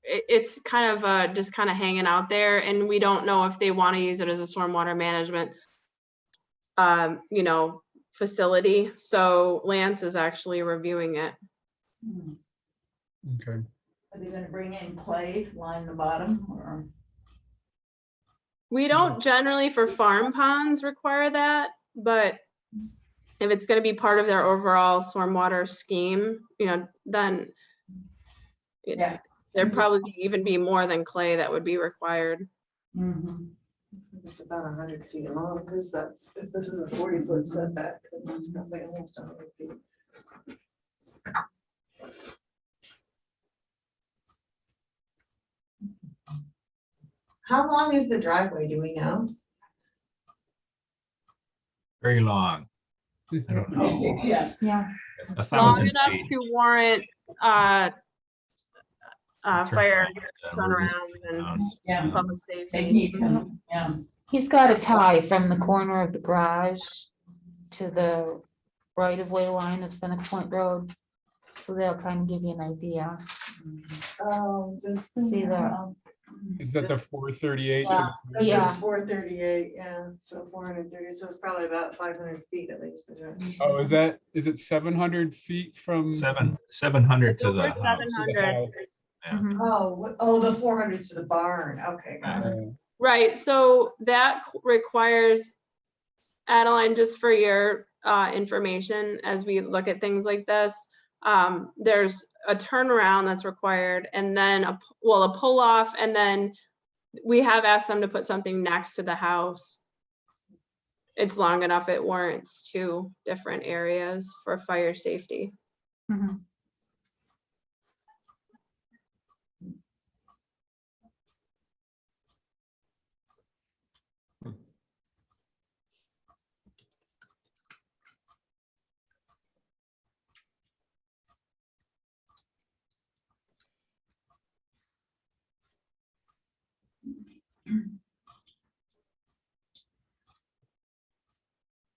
it's kind of just kind of hanging out there, and we don't know if they want to use it as a stormwater management facility. So Lance is actually reviewing it. Okay. Are they gonna bring in clay to line the bottom or? We don't generally for farm ponds require that, but if it's going to be part of their overall stormwater scheme, then Yeah. there'd probably even be more than clay that would be required. Mhm. It's about 100 feet long, because if this is a 40-foot setback, then that's probably almost 100 feet. How long is the driveway, do we know? Very long. I don't know. Yeah. Yeah. A Long 1,000 enough feet. to warrant fire Emergency turnarounds and turnarounds. Yeah. public They safety. need to, yeah. He's got a tie from the corner of the garage to the right of way line of Seneca Point Road. So they'll kind of give you an idea. Just See the, Is that the 438? Yeah. It's Yeah. just 438, yeah, so 430, so it's probably about 500 feet at least. Oh, is it 700 feet from? 700 It's to over the house. 700. Mhm. Oh, the 400 to the barn, okay, got it. Right, so that requires, Adeline, just for your information, as we look at things like this, there's a turnaround that's required, and then a pull off, and then we have asked them to put something next to the house. It's long enough, it warrants 2 different areas for fire safety. Mhm.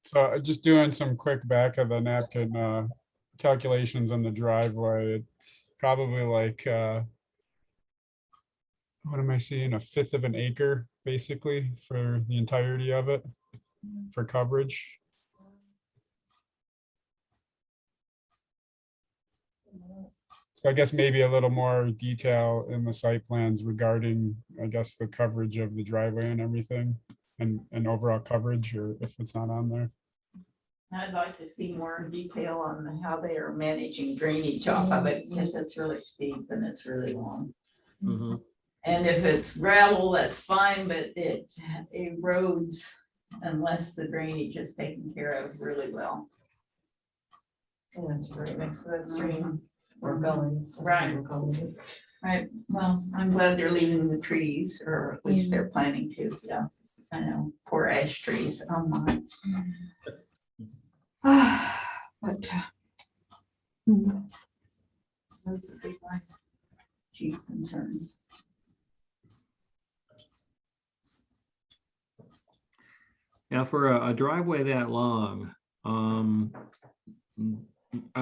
So just doing some quick back of the napkin calculations on the driveway, it's probably like what am I seeing? 1/5 of an acre, basically, for the entirety of it for coverage. So I guess maybe a little more detail in the site plans regarding, I guess, the coverage of the driveway and everything, and overall coverage, or if it's not on there. I'd like to see more detail on how they are managing drainage off of it, because it's really steep and it's really long. Mhm. And if it's gravel, that's fine, but it erodes unless the drainage is taken care of really well. And that's right next to that stream, or going. Right. Right, well, I'm glad they're leaving the trees, or at least they're planning to, yeah. I know, poor ash trees, oh my. But, those are big ones. Chief concerns. Now, for a driveway that long, are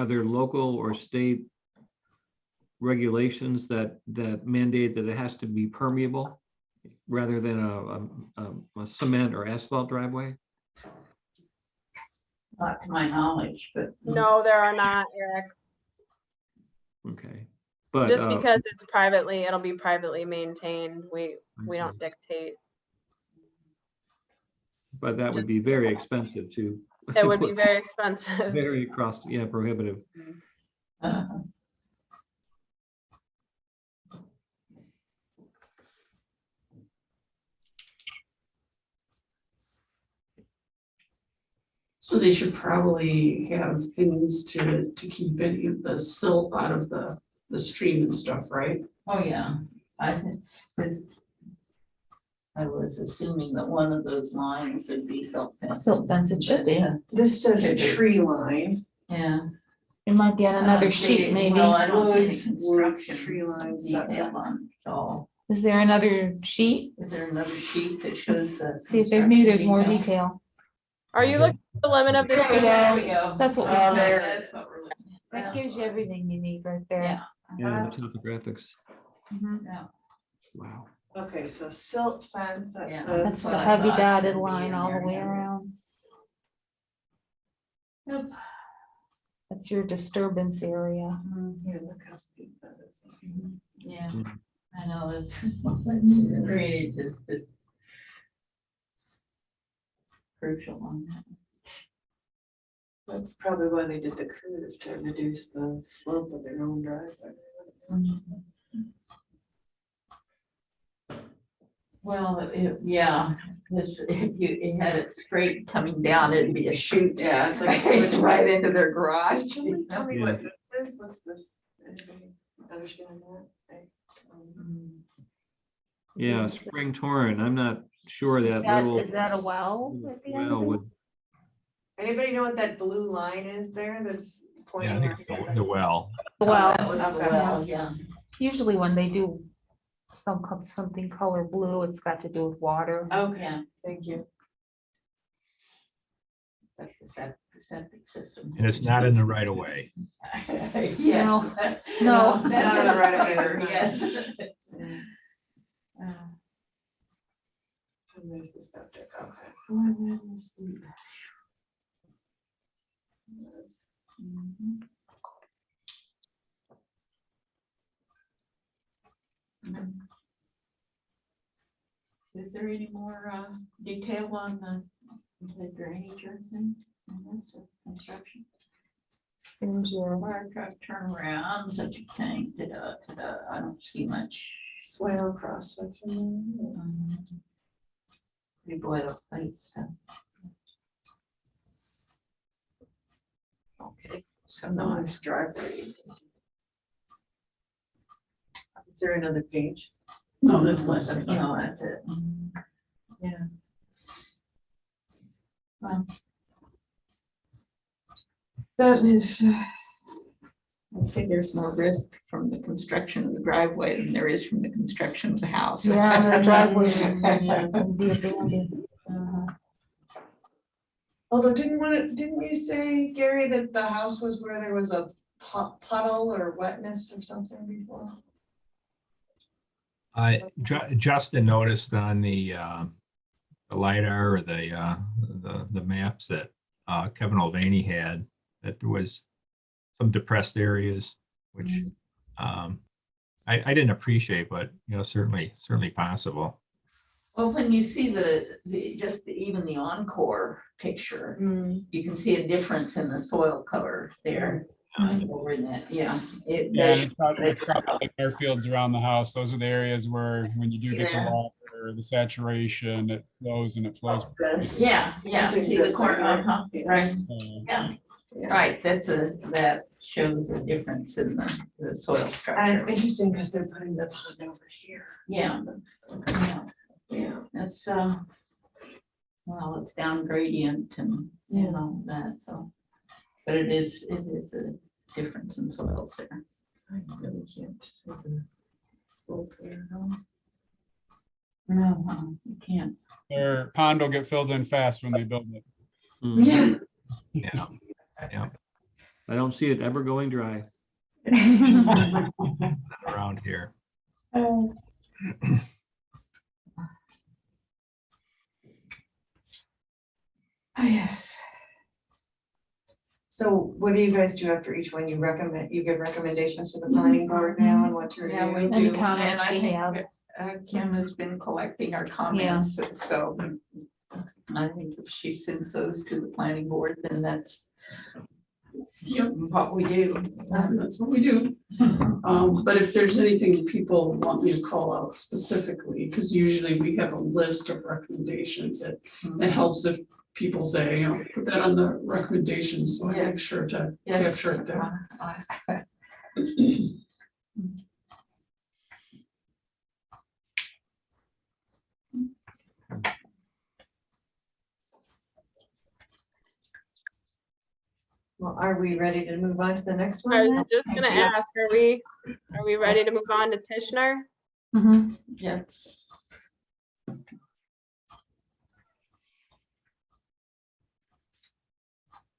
there local or state regulations that mandate that it has to be permeable rather than a cement or asphalt driveway? Not to my knowledge, but. No, there are not, Eric. Okay, but Just because it's privately, it'll be privately maintained. We don't dictate. But that would Just- be very expensive to. It would be very expensive. Very prohibitive. So they should probably have things to keep any of the silt out of the stream and stuff, right? Oh, yeah, I think this. I was assuming that one of those lines would be silt fence. Silt fence, it should be. This says Could be. tree line. Yeah. It might be on another See, sheet, maybe. Well, I don't see any Woods, construction tree lines. detail on it all. Is there another sheet? Is there another sheet that shows? Let's see if there, maybe there's more detail. Are you looking at the limit of the There we street? go. we go. That's what we Oh, need. there. That's what we're looking at. That gives you everything you need right there. Yeah. Yeah, the topographics. Mhm. Yeah. Wow. Okay, so silt fence, that's Yeah. the. That's what the I heavy thought dotted would be line in all the there, way yeah. around. Yep. That's your disturbance area. Yeah, look how steep that is. Yeah, Mhm. I know, it's really just crucial on that. That's probably why they did the curve to reduce the slope of their own driveway. Well, yeah, because if you had it straight coming down, it'd be a chute. Yeah, it's like a switch right into their garage. Tell me Yeah. what this is, what's this? Anybody understand that? Okay, so- Yeah, spring torrent. I'm not sure that little Is that a well? at the end well of it? would, Anybody know what that blue line is there that's pointing? Yeah, I think it's the well. Well, That was the okay. well, yeah. usually when they do something color blue, it's got to do with water. Okay, Yeah. thank you. That's the septic system. And it's not in the right of way. Yes. No. It's That's not what a right of way, covered, it's not. yes. And there's the septic, okay. Is there any more detail on the drainage or anything? on this or construction? There's your, Fire truck turnaround, such a thing, I don't see much. Swale cross section. Pretty boilerplate stuff. Okay, so now I'm Nice driveway. Is there another page? No, that's less. no, that's it. Yeah. Well, That is, I'd say there's more risk from the construction of the driveway than there is from the construction of the house. yeah, the driveway can be abandoned. although didn't you say, Gary, that the house was where there was a puddle or wetness or something before? Justin noticed on the LiDAR or the maps that Kevin Mulvaney had, that there was some depressed areas, which I didn't appreciate, but certainly possible. Well, when you see even the Encore picture, you can see a difference in the soil cover there. Over in that, yeah. Yeah, and it's probably like our fields around the house. Those are the areas where when you do get the Yeah. water, the saturation, it flows and it flows. Yeah, see the corner, right, uh, yeah, right, that shows a difference in the soil And it's structure. interesting because they're putting the pond over here. Yeah. Yeah. That's, well, it's down gradient and, that, so. But it is a difference in soils there. I really can't see the slope there, no. No, you can't. Their pond will get filled in fast when they build it. Mhm. Yeah. I don't see it ever going dry. Around here. Yes. So what do you guys do after each one? You give recommendations to the planning board now and what to Yeah, we review? Any do. comments And I we think have. Kim has been collecting our comments, so I think if she sends those to the planning board, then that's what we do. That's what we do. But if there's anything people want me to call out specifically, because usually we have a list of recommendations that helps if people say, put that on the recommendations, so I make sure to capture it there. Well, are we ready to move on to the next I one was then? just gonna ask, are we ready to move on to Tishner? Yes.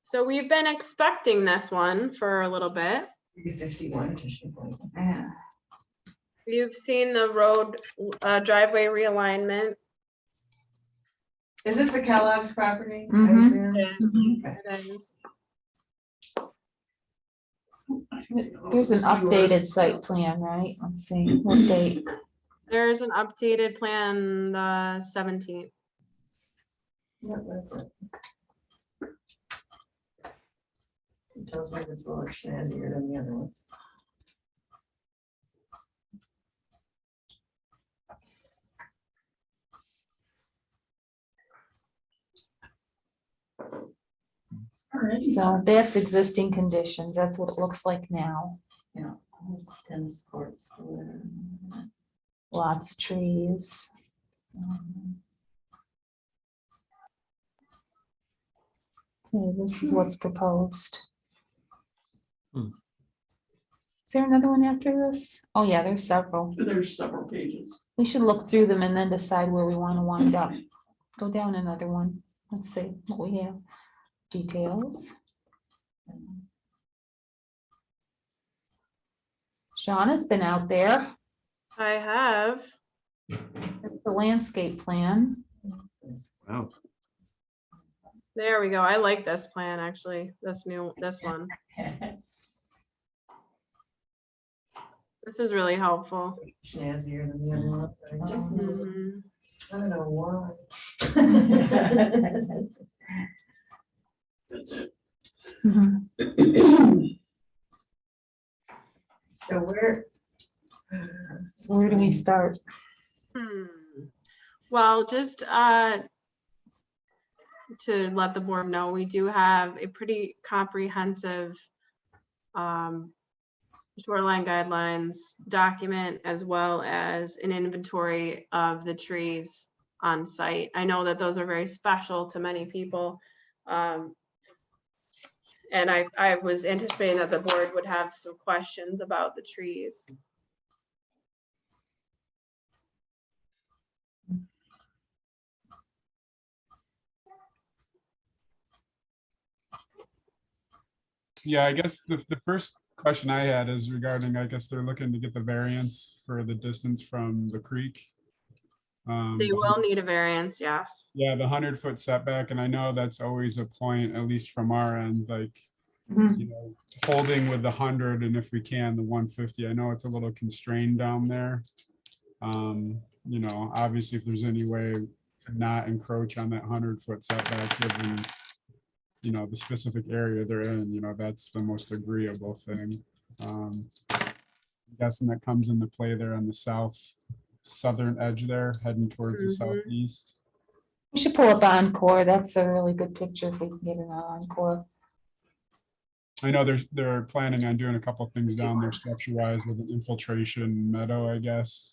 So we've been expecting this one for a little bit. 51. Yeah. You've seen the road driveway realignment. Is this the Kellogg's property? I Mhm. assume? It is. There's an updated site plan, right? Let's see, what date? There's an updated plan, the 17th. Yep, that's it. It tells me it's more snazzier than the other ones. So that's existing conditions. That's what it looks like now. Yeah. Tennis courts. Lots of trees. Okay, this is what's proposed. Hmm. Is there another one after this? Oh, yeah, there's several. There's several pages. We should look through them and then decide where we want to wind up. Go down another one. Let's see what we have. Details. Shauna's been out there. I have. It's the landscape plan. Wow. There we go. I like this plan, actually. This one. This is really helpful. Snazzier than the other one. I just, Mhm. I don't know why. That's it. So where? So where do we start? Well, just to let the board know, we do have a pretty comprehensive shoreline guidelines document, as well as an inventory of the trees on site. I know that those are very special to many people. And I was anticipating that the board would have some questions about the trees. Yeah, I guess the first question I had is regarding, I guess they're looking to get the variance for the distance from the creek. They will need a variance, yes. Yeah, the 100-foot setback, and I know that's always a point, at least from our end, like, you know, holding with the 100, and if we can, the 150. I know it's a little constrained down there. You know, obviously, if there's any way to not encroach on that 100-foot setback, given, you know, the specific area they're in, you know, that's the most agreeable thing. I'm guessing that comes into play there on the southern edge there, heading towards the southeast. We should pull up Encore. That's a really good picture if we can get an Encore. I know they're planning on doing a couple of things down there structure-wise with an infiltration meadow, I guess.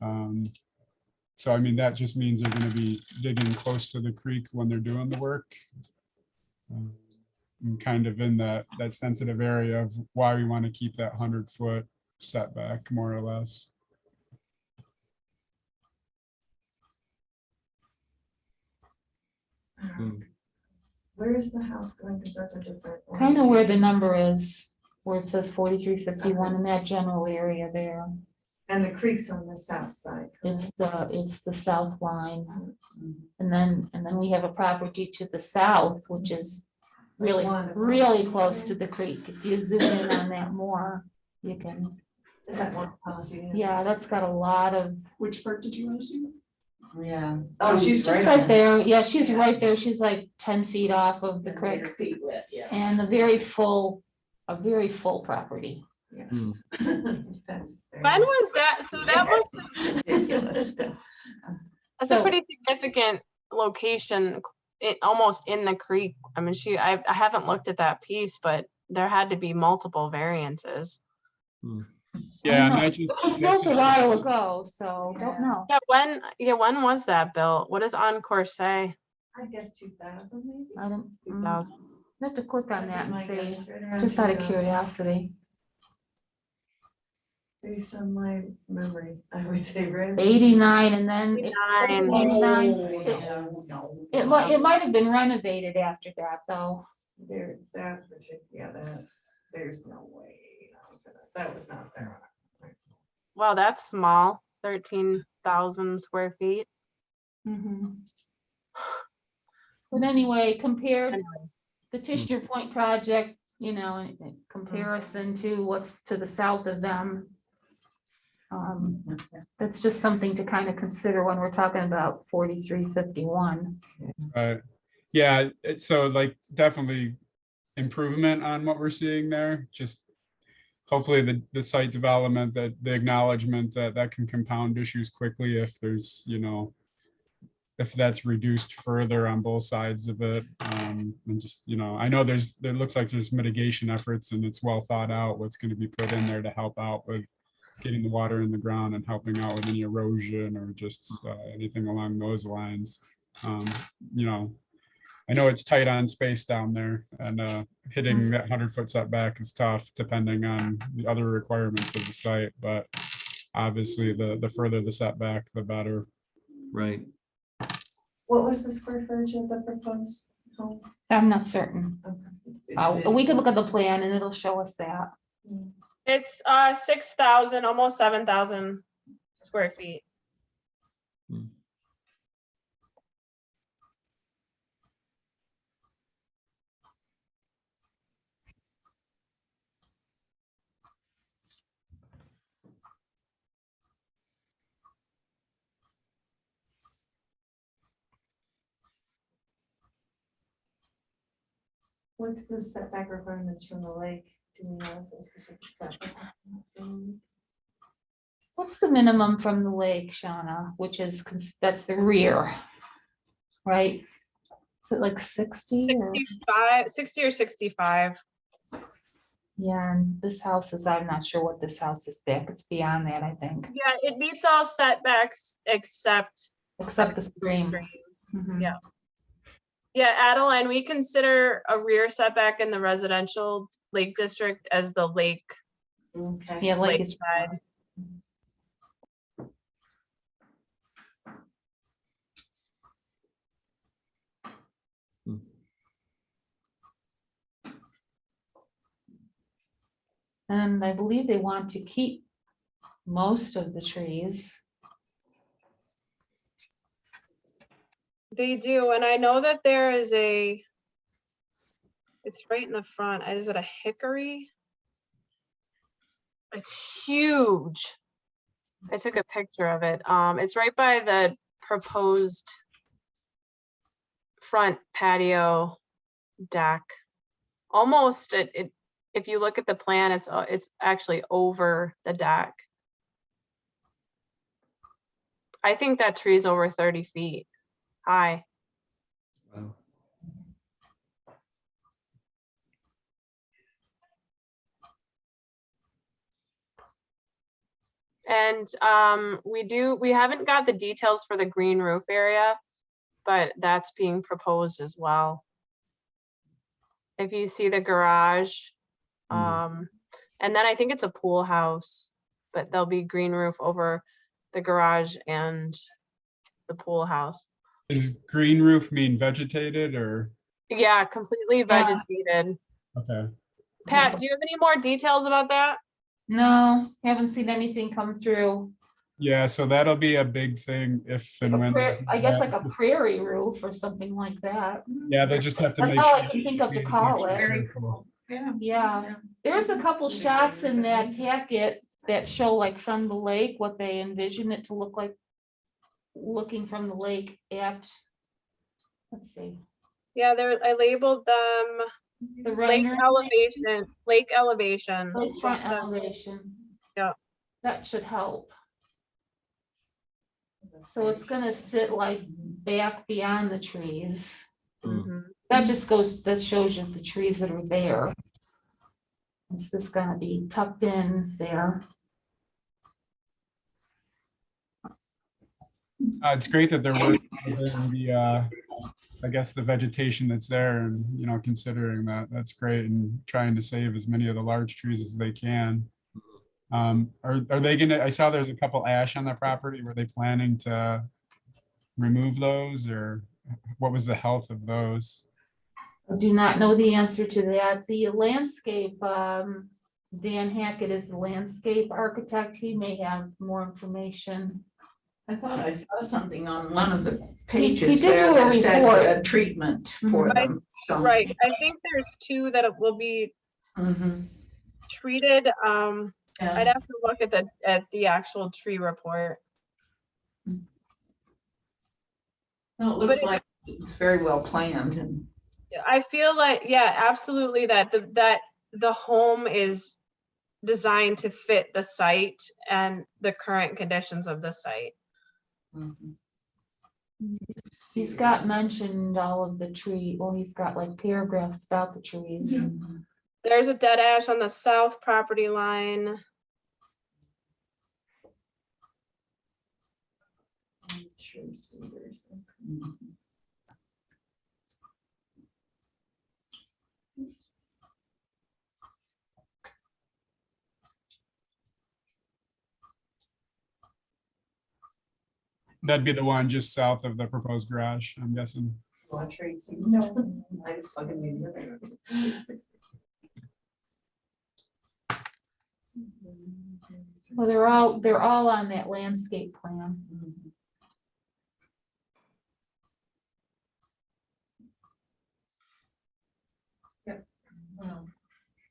So I mean, that just means they're going to be digging close to the creek when they're doing the work. And kind of in that sensitive area of why we want to keep that 100-foot setback, more or less. Where is the house going? Because that's a different one. Kind of where the number is, where it says 4351 in that general area there. And the creek's on the south side. It's the south line. And then we have a property to the south, which is really, really close to the creek. If you zoom in on that more, you can. Is that one policy? Yeah, that's got a lot of. Which part did you want to see? Yeah. Oh, she's just right there. Yeah, she's right there. She's like 10 feet off of the creek. Feet width, yeah. And a very full property. Yes. When was that? So that was Ridiculous. that's So- a pretty significant location almost in the creek. I mean, I haven't looked at that piece, but there had to be multiple variances. Yeah, and I that don't know. just, It was built a while ago, so don't know. Yeah, when was that built? What does Encore say? I guess 2000 maybe. I don't, 2000. I have to click on that and My see, guess, right around just out of 2000. curiosity. Based on my memory, I would say. Right? 89 and then. 89. 89. No. It might have been renovated after that, though. There, that particular, yeah, there's no way. That was not there. Well, that's small, 13,000 square feet. But anyway, compared Anyway. the Tishner Point project, you know, in comparison to what's to the south of them. That's just something to kind of consider when we're talking about 4351. yeah, so like definitely improvement on what we're seeing there. Just hopefully the site development, that the acknowledgement that can compound issues quickly if there's, you know, if that's reduced further on both sides of it. And just, you know, I know there looks like there's mitigation efforts and it's well thought out what's going to be put in there to help out with getting the water in the ground and helping out with any erosion or just anything along those lines. You know, I know it's tight on space down there, and hitting that 100-foot setback is tough depending on the other requirements of the site, but obviously the further the setback, the better. Right. What was the square footage of the proposed home? I'm not certain. We can look at the plan and it'll show us that. It's 6,000, almost 7,000 square feet. What's the setback requirements from the lake? Do we know the specific setback? What's the minimum from the lake, Shauna, which is, that's the rear, right? Is it like 60? 60 or 65. Yeah, and this house is, I'm not sure what this house is back. It's beyond that, I think, Yeah, it meets all setbacks except except the stream. Yeah. Yeah, Adeline, we consider a rear setback in the residential lake district as the lake. Okay. Yeah, lake is. Lakeside. And I believe they want to keep most of the trees. They do, and I know that there is it's right in the front. Is it a hickory? It's huge. I took a picture of it. It's right by the proposed front patio deck. Almost if you look at the plan, it's actually over the deck. I think that tree is over 30 feet high. Wow. And we haven't got the details for the green roof area, but that's being proposed as well. If you see the garage, and then I think it's a pool house, but there'll be green roof over the garage and the pool house. Does green roof mean vegetated or? Yeah, completely vegetated. Okay. Pat, do you have any more details about that? No, haven't seen anything come through. Yeah, so that'll be a big thing if and when. I guess like a prairie roof or something like that. Yeah, they just have to That's make. all sure I can think of to call it. Very cool. Yeah, there's a couple shots in that packet that show like from the lake, what they envision it to look like. Looking from the lake at, let's see. Yeah, I labeled them The lake rendering. elevation, lake elevation. Lake front elevation. Yeah. That should help. So it's gonna sit like back beyond the trees. Mhm. That just goes, that shows you the trees that are there. It's just gonna be tucked in there. It's great that they're working within the, I guess, the vegetation that's there and, you know, considering that, that's great and trying to save as many of the large trees as they can. Are they gonna, I saw there's a couple ash on the property. Were they planning to remove those or what was the health of those? I do not know the answer to that. The landscape, Dan Hackett is the landscape architect. He may have more information. I thought I saw something on one of the He pages did there do a that said report. a treatment for Right, them. so- Right, I think there's two that will be Mhm. treated. Yeah. I'd have to look at the actual tree report. No, it looks But it- like it's very well planned and. I feel like, yeah, absolutely, that the home is designed to fit the site and the current conditions of the site. Mhm. He's got mentioned all of the tree, well, he's got like paragraphs about the trees. There's a dead ash on the south property line. Mhm. That'd be the one just south of the proposed garage, I'm guessing. No. Mine's plugging in. Well, they're all on that landscape plan.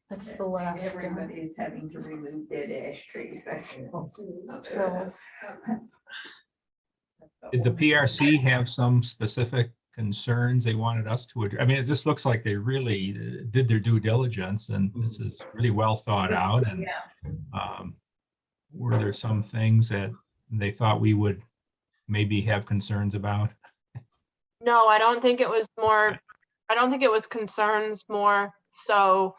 That's the last. Everybody's having to remove dead ash trees, that's. So Did the PRC have some specific concerns they wanted us to address? I mean, it just looks like they really did their due diligence and this is really well thought out and were there some things that they thought we would maybe have concerns about? No, I don't think it was more, I don't think it was concerns more so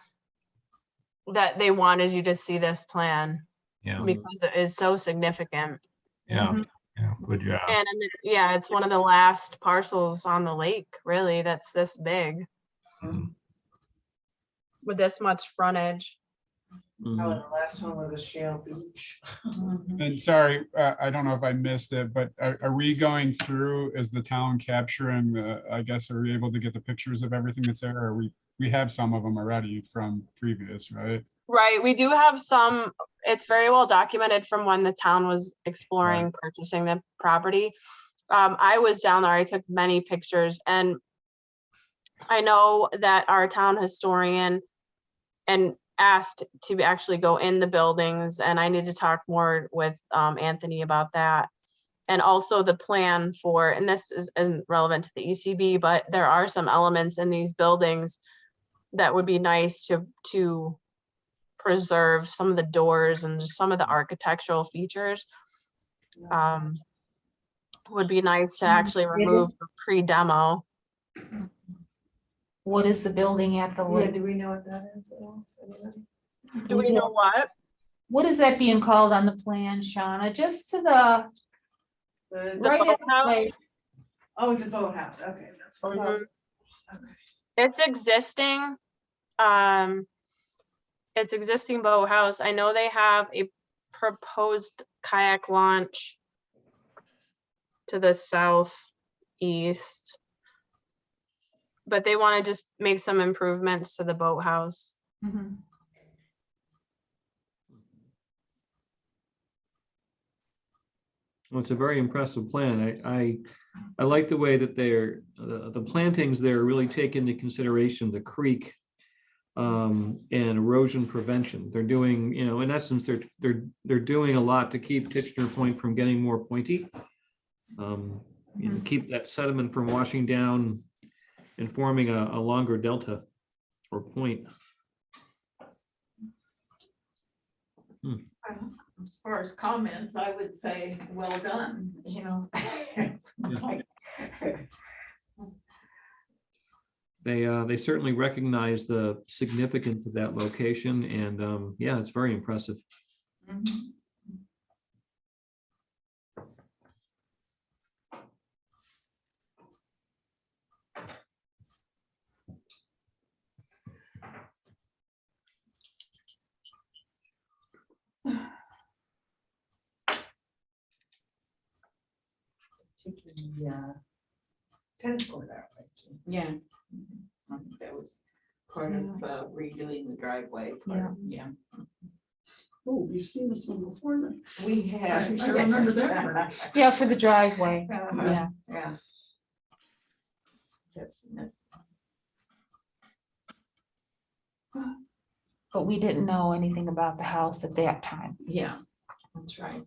that they wanted you to see this plan Yeah, because it is so significant. yeah, yeah, good job. And I mean, yeah, it's one of the last parcels on the lake, really, that's this big Mhm. with this much frontage. Mhm. The last one was a shale beach. And sorry, I don't know if I missed it, but are we going through, is the town capturing, I guess, are we able to get the pictures of everything that's there? Or we have some of them already from previous, right? Right, we do have some, it's very well documented from when the town was exploring purchasing the property. I was down there, I took many pictures and I know that our town historian and asked to actually go in the buildings and I need to talk more with Anthony about that. And also the plan for, and this isn't relevant to the ECB, but there are some elements in these buildings that would be nice to preserve, some of the doors and just some of the architectural features. Would be nice to actually remove the pre-demo. what is the building at the Yeah, lake? do we know what that is at all? Anybody? Do we know what? What is that being called on the plan, Shauna? Just to the The right at the boathouse? lake. Oh, it's a boathouse, okay, that's what it was. Okay. It's existing. It's existing boathouse. I know they have a proposed kayak launch to the southeast. But they want to just make some improvements to the boathouse. Mhm. Well, it's a very impressive plan. I like the way that the plantings there really take into consideration the creek and erosion prevention. They're doing, you know, in essence, they're doing a lot to keep Titchener Point from getting more pointy. You know, keep that sediment from washing down and forming a longer delta or point. As far as comments, I would say, well done, you know. they certainly recognize the significance of that location, and yeah, it's very impressive. Mhm. Yeah. Tennis court out, I see. Yeah. I think that was part of redoing the driveway. Yeah. Oh, you've seen this one before then. We have. I remember that part. Yeah, for the driveway. Yeah. Yeah. That's, But we didn't know anything about the house at that time. yeah, that's right.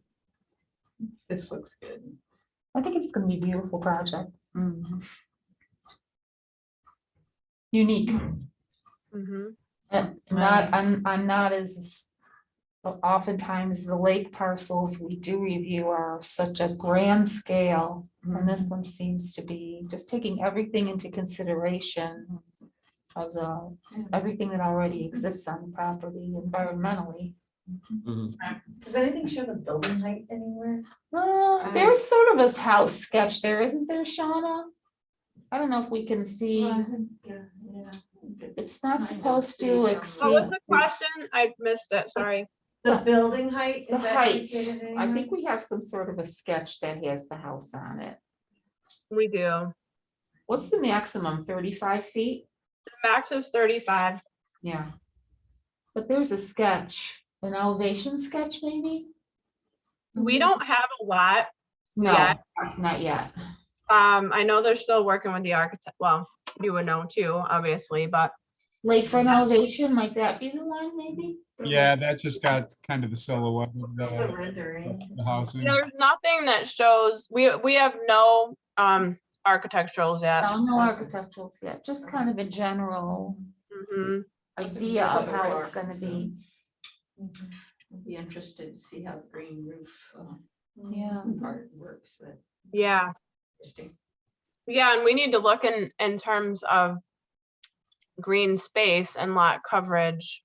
This looks good. I think it's gonna be a beautiful project, Mhm. unique. Mhm. And not, I'm not as, oftentimes the lake parcels we do review are such a grand scale. And this one seems to be just taking everything into consideration of everything that already exists on the property environmentally. Mhm. Does anything show the building height anywhere? There's sort of a house sketch there, isn't there, Shauna? I don't know if we can see, Yeah. it's not Kind of supposed see to from- exceed. What was the question? I missed it, sorry. The building height? The is that height, indicated I anywhere? think we have some sort of a sketch that has the house on it. We do. What's the maximum, 35 feet? Max is 35. Yeah. But there's a sketch, an elevation sketch maybe? We don't have a lot. No, yet. not yet. I know they're still working with the architect. Well, you would know too, obviously, but Lakefront elevation, might that be the one maybe? Yeah, that just got kind of the silhouette of It's the the rendering. housing. there's nothing that shows, we have no architecturals yet. No architecturals yet, just kind of a general Mhm. idea of how it's gonna be. I'd be interested to see how the green roof Yeah. part works. But Yeah, interesting. yeah, and we need to look in terms of green space and lot coverage,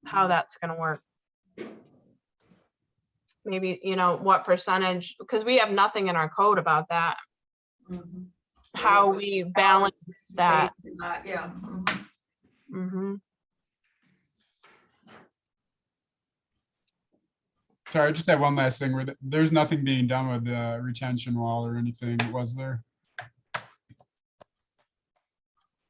how that's gonna work. Maybe, what percentage, because we have nothing in our code about that, Mhm. how we balance that. Yeah. Mhm. Mhm. Sorry, I just have one last thing where there's nothing being done with the retention wall or anything, was there?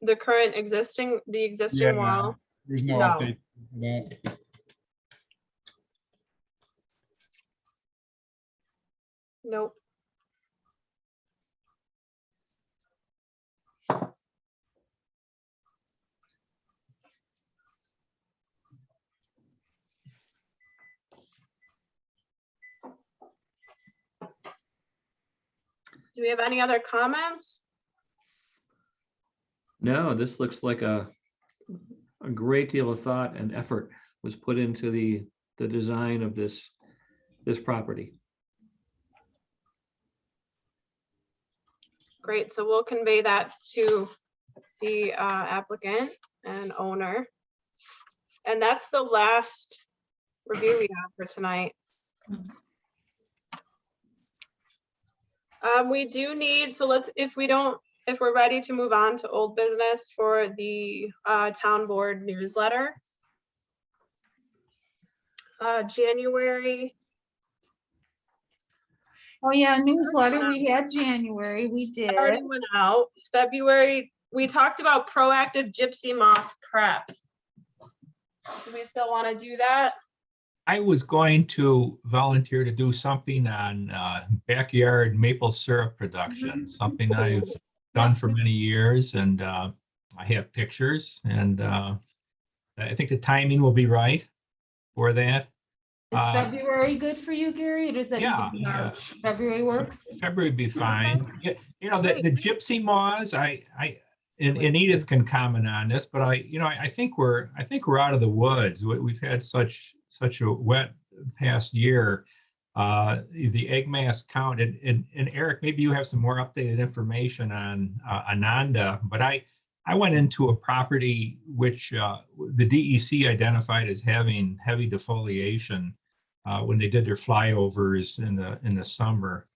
The current existing, Yeah, wall, there's no No. update for that. nope. Do we have any other comments? No, this looks like a great deal of thought and effort was put into the design of this property. Great, so we'll convey that to the applicant and owner. And that's the last review we have for tonight. We do need, so if we're ready to move on to old business for the town board newsletter. January, Oh, yeah, newsletter, we had January, we did. already went out. February, we talked about proactive gypsy moth prep. Do we still want to do that? I was going to volunteer to do something on backyard maple syrup production, something I've done for many years, and I have pictures, and I think the timing will be right for that. Is February good for you, Gary, or does that need to be Yeah, March? February works? February would be fine. Yeah, the gypsy moths, and Edith can comment on this, but I think we're out of the woods. We've had such a wet past year. The egg mass count, and Eric, maybe you have some more updated information on Ananda, but I went into a property which the DEC identified as having heavy defoliation when they did their flyovers in the summer.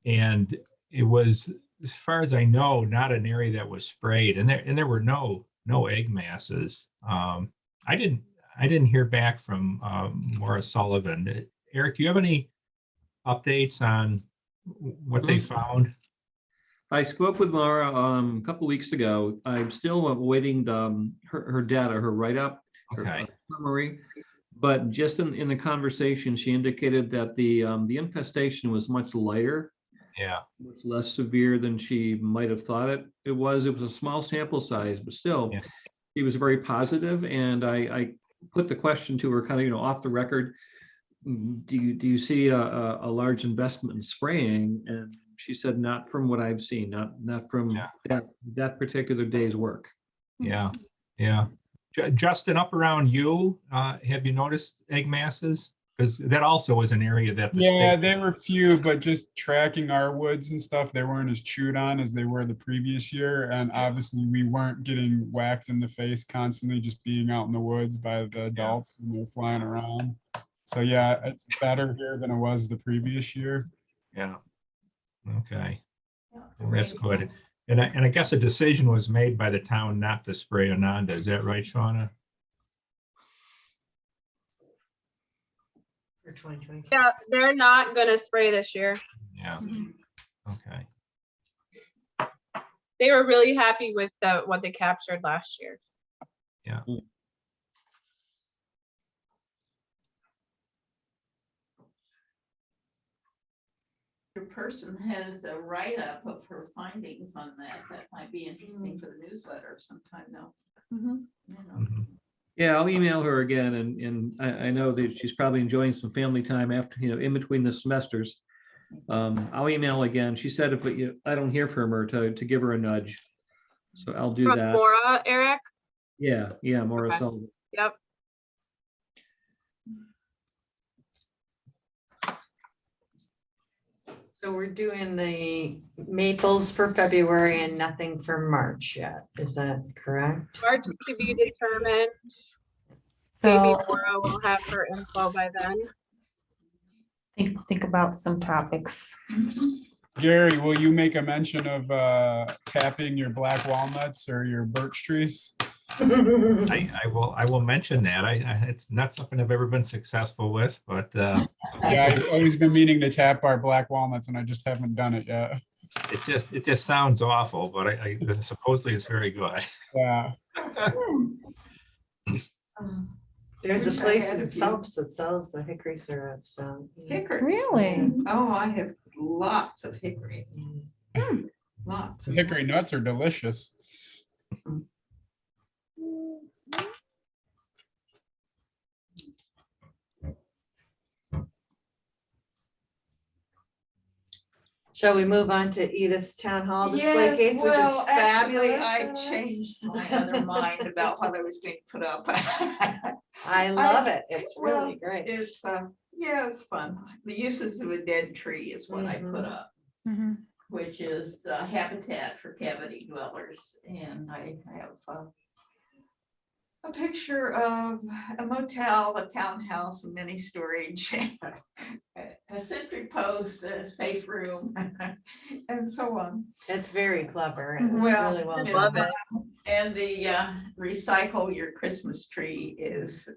And it was, as far as I know, not an area that was sprayed, and there were no egg masses. I didn't hear back from Maura Sullivan. Eric, do you have any updates on what they found? I spoke with Mara a couple weeks ago. I'm still awaiting her data, her write-up, her Okay. summary. But just in the conversation, she indicated that the infestation was much lighter. Yeah. Much less severe than she might have thought it was. It was a small sample size, but still, Yeah. she was very positive. And I put the question to her kind of, off the record. Do you see a large investment in spraying? And she said, not from what I've seen, not from that particular day's work. Yeah. Justin, up around you, have you noticed egg masses? Because that also was an area that the Yeah, state. they were few, but just tracking our woods and stuff, they weren't as chewed on as they were the previous year. And obviously we weren't getting whacked in the face constantly, just being out in the woods by the adults when they're flying around. So yeah, it's better here than it was the previous year. Yeah. Okay. Well, that's good. And I guess a decision was made by the town not to spray Ananda. Is that right, Shauna? For 2020. Yeah, they're not gonna spray this year. Yeah. Okay. They were really happy with what they captured last year. Yeah. Your person has a write-up of her findings on that. That might be interesting for the newsletter sometime though. You know. Mhm. Yeah, I'll email her again, and I know that she's probably enjoying some family time after, in between the semesters. I'll email again. She said if I don't hear from her to give her a nudge. So I'll do From that. Maura, Eric? Yeah, Maura Okay. Sullivan. Yep. So we're doing the maples for February and nothing for March yet. Is that correct? March to be determined. So Maybe Maura will have her info by then. think about some topics. Gary, will you make a mention of tapping your black walnuts or your birch trees? I will mention that. It's not something I've ever been successful with, but Yeah, I've always been meaning to tap our black walnuts and I just haven't done it yet. it just sounds awful, but I supposedly it's very good. Yeah. There's a Wish I place had a in few. Phelps that sells the hickory syrup, so. Hickory. Really? Oh, I have lots of hickory. Lots. Hickory nuts are delicious. Shall we move on to Edith's town hall display Yes, case, which is well, actually, fabulous? I changed my other mind about what I was going to put up. I love it. It's well, really great. It's, yeah, it's fun. The uses of a dead tree is what I put up, Mhm. which is habitat for cavity dwellers. And I have a picture of a motel, a townhouse, a mini storage, a sentry post, a safe room, and so on. It's very clever. It's Well, really well it's Love done. it. And the recycle your Christmas tree is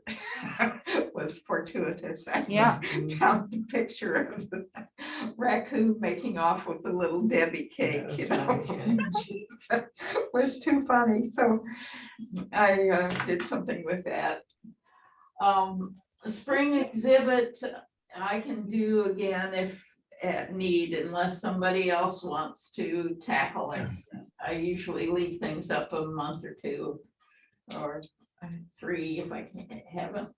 was fortuitous. I Yeah. found a picture of the raccoon making off with the little Debbie cake, That was you know. funny, Just was too funny, so I did something with that. Spring exhibit, I can do again if at need, unless somebody else wants to tackle it. I usually leave things up a month or two, or 3 if I haven't.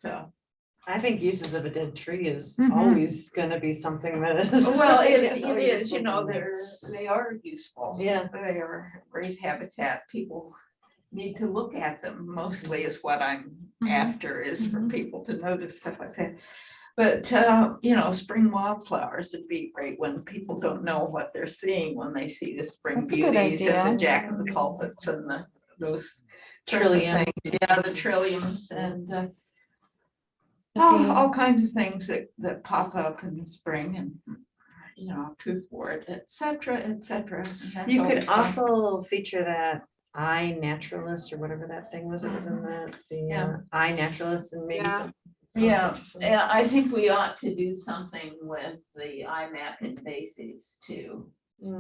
I think uses of a dead tree is Mhm. always gonna be something that is. Well, it is, you know, they are useful. Yeah. They are great habitat. People need to look at them, mostly is what I'm after, is for people to notice stuff like that. But, you know, spring wildflowers would be great when people don't know what they're seeing when they see the spring That's a good beauties and the idea. jack of the pulpits and the those Trillium. trillions. Yeah, the trilliums and Okay. all kinds of things that pop up in the spring and, you know, tooth wart, et cetera, et cetera. And that's You always could fun. also feature that eye naturalist or whatever that thing was. It was in the Yeah. eye naturalist and maybe Yeah. some. Yeah, yeah, I think we ought to do something with the IMAP and bases too,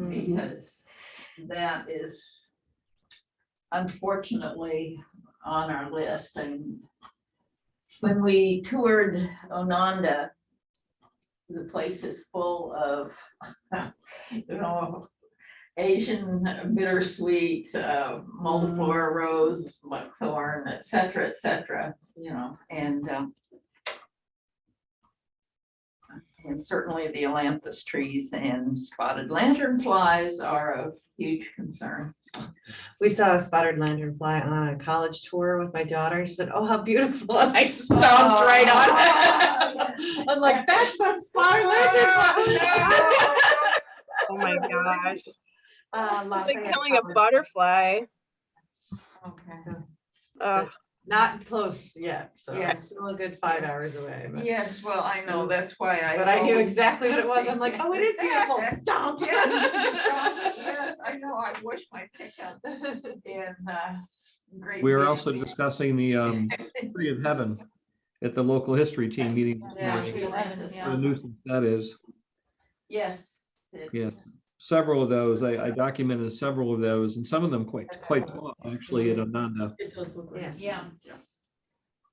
because that is unfortunately on our list. And when we toured Ononda, the place is full of, you know, Asian bittersweet, multiflora rose, buckthorn, et cetera, you know, and certainly the ailanthus trees and spotted lanternflies are of huge concern. We saw a spotted lanternfly on a college tour with my daughter. She said, "Oh, how beautiful!" And I stomped right on it. I'm like, "That's that spotted lanternfly." Oh my gosh. It's like Lafayette killing a College. butterfly. Okay. Ugh. Not close yet, so Yes. it's still a good 5 hours away. But, Yes, well, I know, that's why but I knew always- exactly what it was. I'm like, "Oh, it is beautiful." Stomp. Yes, I know, I wish my pickup in Great We were Bend. also discussing the Tree of Heaven at the local history team meeting. this Yeah. morning. Tree of Atlantis, What a nuisance that is. Yes. Yes, several of those. I documented several of those, and some of them quite tall, actually, at Ananda. It does look like. Yeah.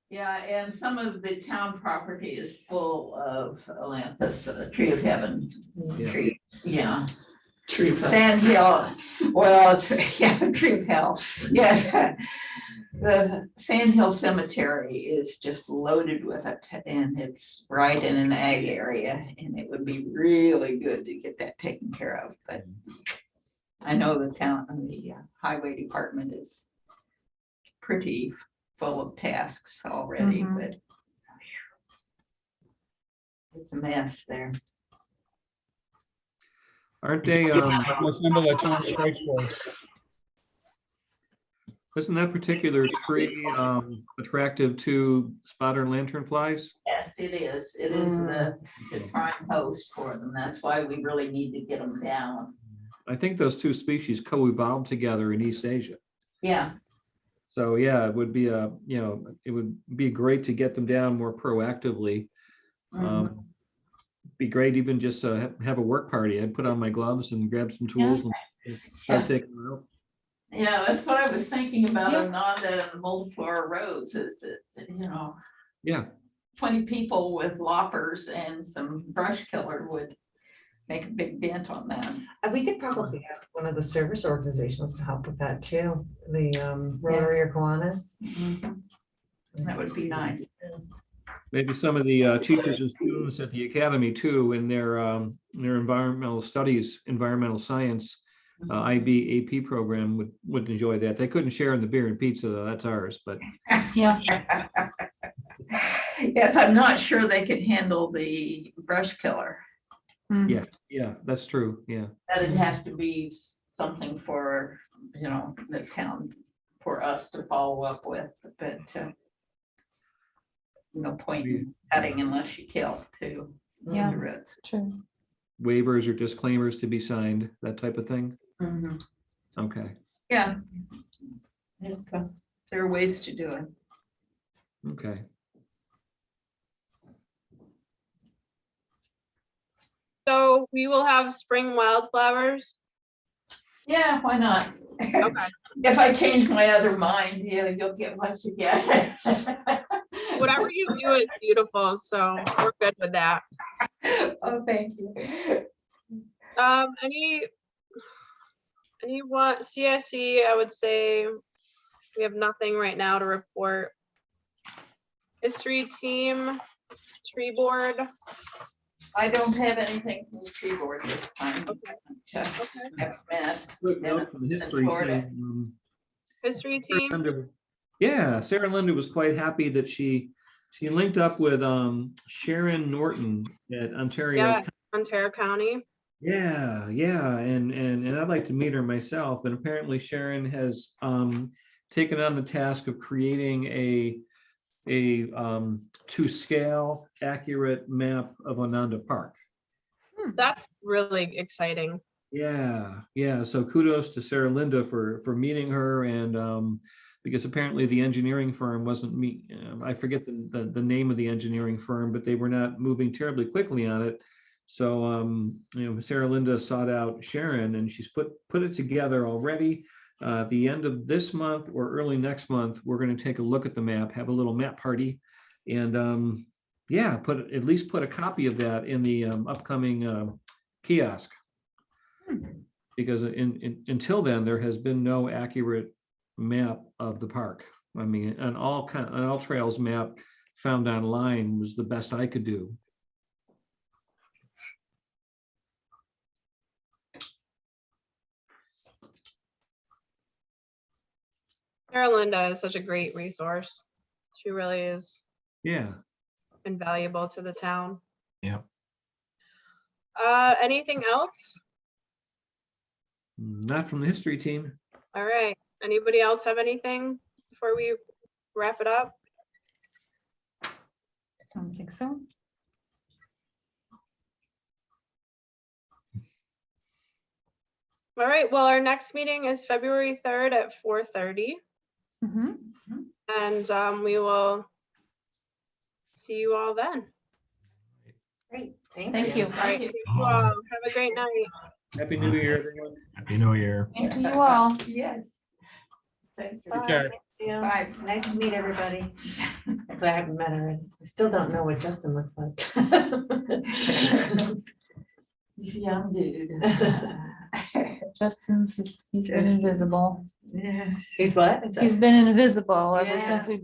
Yeah, and some of the town property is full of ailanthus, tree of heaven. Yeah. Tree, yeah. Tree of Heaven. Sand Hill, well, it's, yeah, Tree of Hell, yes. The Sand Hill Cemetery is just loaded with it, and it's right in an ag area, and it would be really good to get that taken care of, but I know the town, the highway department is pretty full of tasks already, Mhm. but it's a mess there. Aren't they, Assemble a town strike force. isn't that particular tree attractive to spotted lanternflies? Yes, it is. It is the prime host for them. That's why we really need to get them down. I think those two species co-evolved together in East Asia. Yeah, So yeah, it would be it would be great to get them down more proactively. Be great even just to have a work party. I'd put on my gloves and grab some tools and just start taking them out. yeah, that's what I was thinking about Yeah. Ononda and multiflora rose is that, you know, Yeah, 20 people with loppers and some brush killer would make a big dent on that. We could probably ask one of the service organizations to help with that too, the Rotary or Kiwanis. That would be nice. maybe some of the teachers and students at the academy too, in their environmental studies, environmental science IB AP program would enjoy that. They couldn't share in the beer and pizza though. That's ours, but Yeah. Yes, I'm not sure they could handle the brush killer. yeah, that's true. Yeah. That'd have to be something for, you know, the town, for us to follow up with, but no point in cutting unless you kill too. Yeah. The roots. True. Waivers or disclaimers to be signed, that type of thing. Okay. Yeah. There are ways to do it. Okay. So we will have spring wildflowers. Yeah, why not? Okay. If I change my other mind, yeah, you'll get what you get. Whatever you do is beautiful, so we're good with that. Oh, thank you. Anyone, CSE, I would say we have nothing right now to report. History team, tree board. I don't have anything from the tree board this time. Okay. Just Okay. have met. Quick note from the history Florida. team. History Sarah team. Linda- Yeah, Sarah Linda was quite happy that she linked up with Sharon Norton at Ontario. Yes, Ontario County. Yeah, and I'd like to meet her myself. And apparently Sharon has taken on the task of creating a to scale accurate map of Ananda Park. That's really exciting. Yeah. So kudos to Sarah Linda for meeting her, and because apparently the engineering firm wasn't I forget the name of the engineering firm, but they were not moving terribly quickly on it. So Sarah Linda sought out Sharon, and she's put it together already. At the end of this month or early next month, we're going to take a look at the map, have a little map party, and at least put a copy of that in the upcoming kiosk. Because until then, there has been no accurate map of the park. I mean, an all trails map found online was the best I could do. Sarah Linda is such a great resource. She really is Yeah. invaluable to the town. Yeah. Anything else? Not from the history team. All right. Anybody else have anything before we wrap it up? Don't think so. All right. Well, our next meeting is February 3rd at 4:30. Mhm. And we will see you all then. Great, Thank you. All right. Thank you all. Have a great night. Happy New Year, everyone. Happy New Year. Thank you all. Yes. Thank you. Take care. Bye. Nice to meet everybody. But I haven't met her. I still don't know what Justin looks like. He's a young dude. Justin's he's been invisible. Yes. He's what? He's been invisible ever Yeah. since we've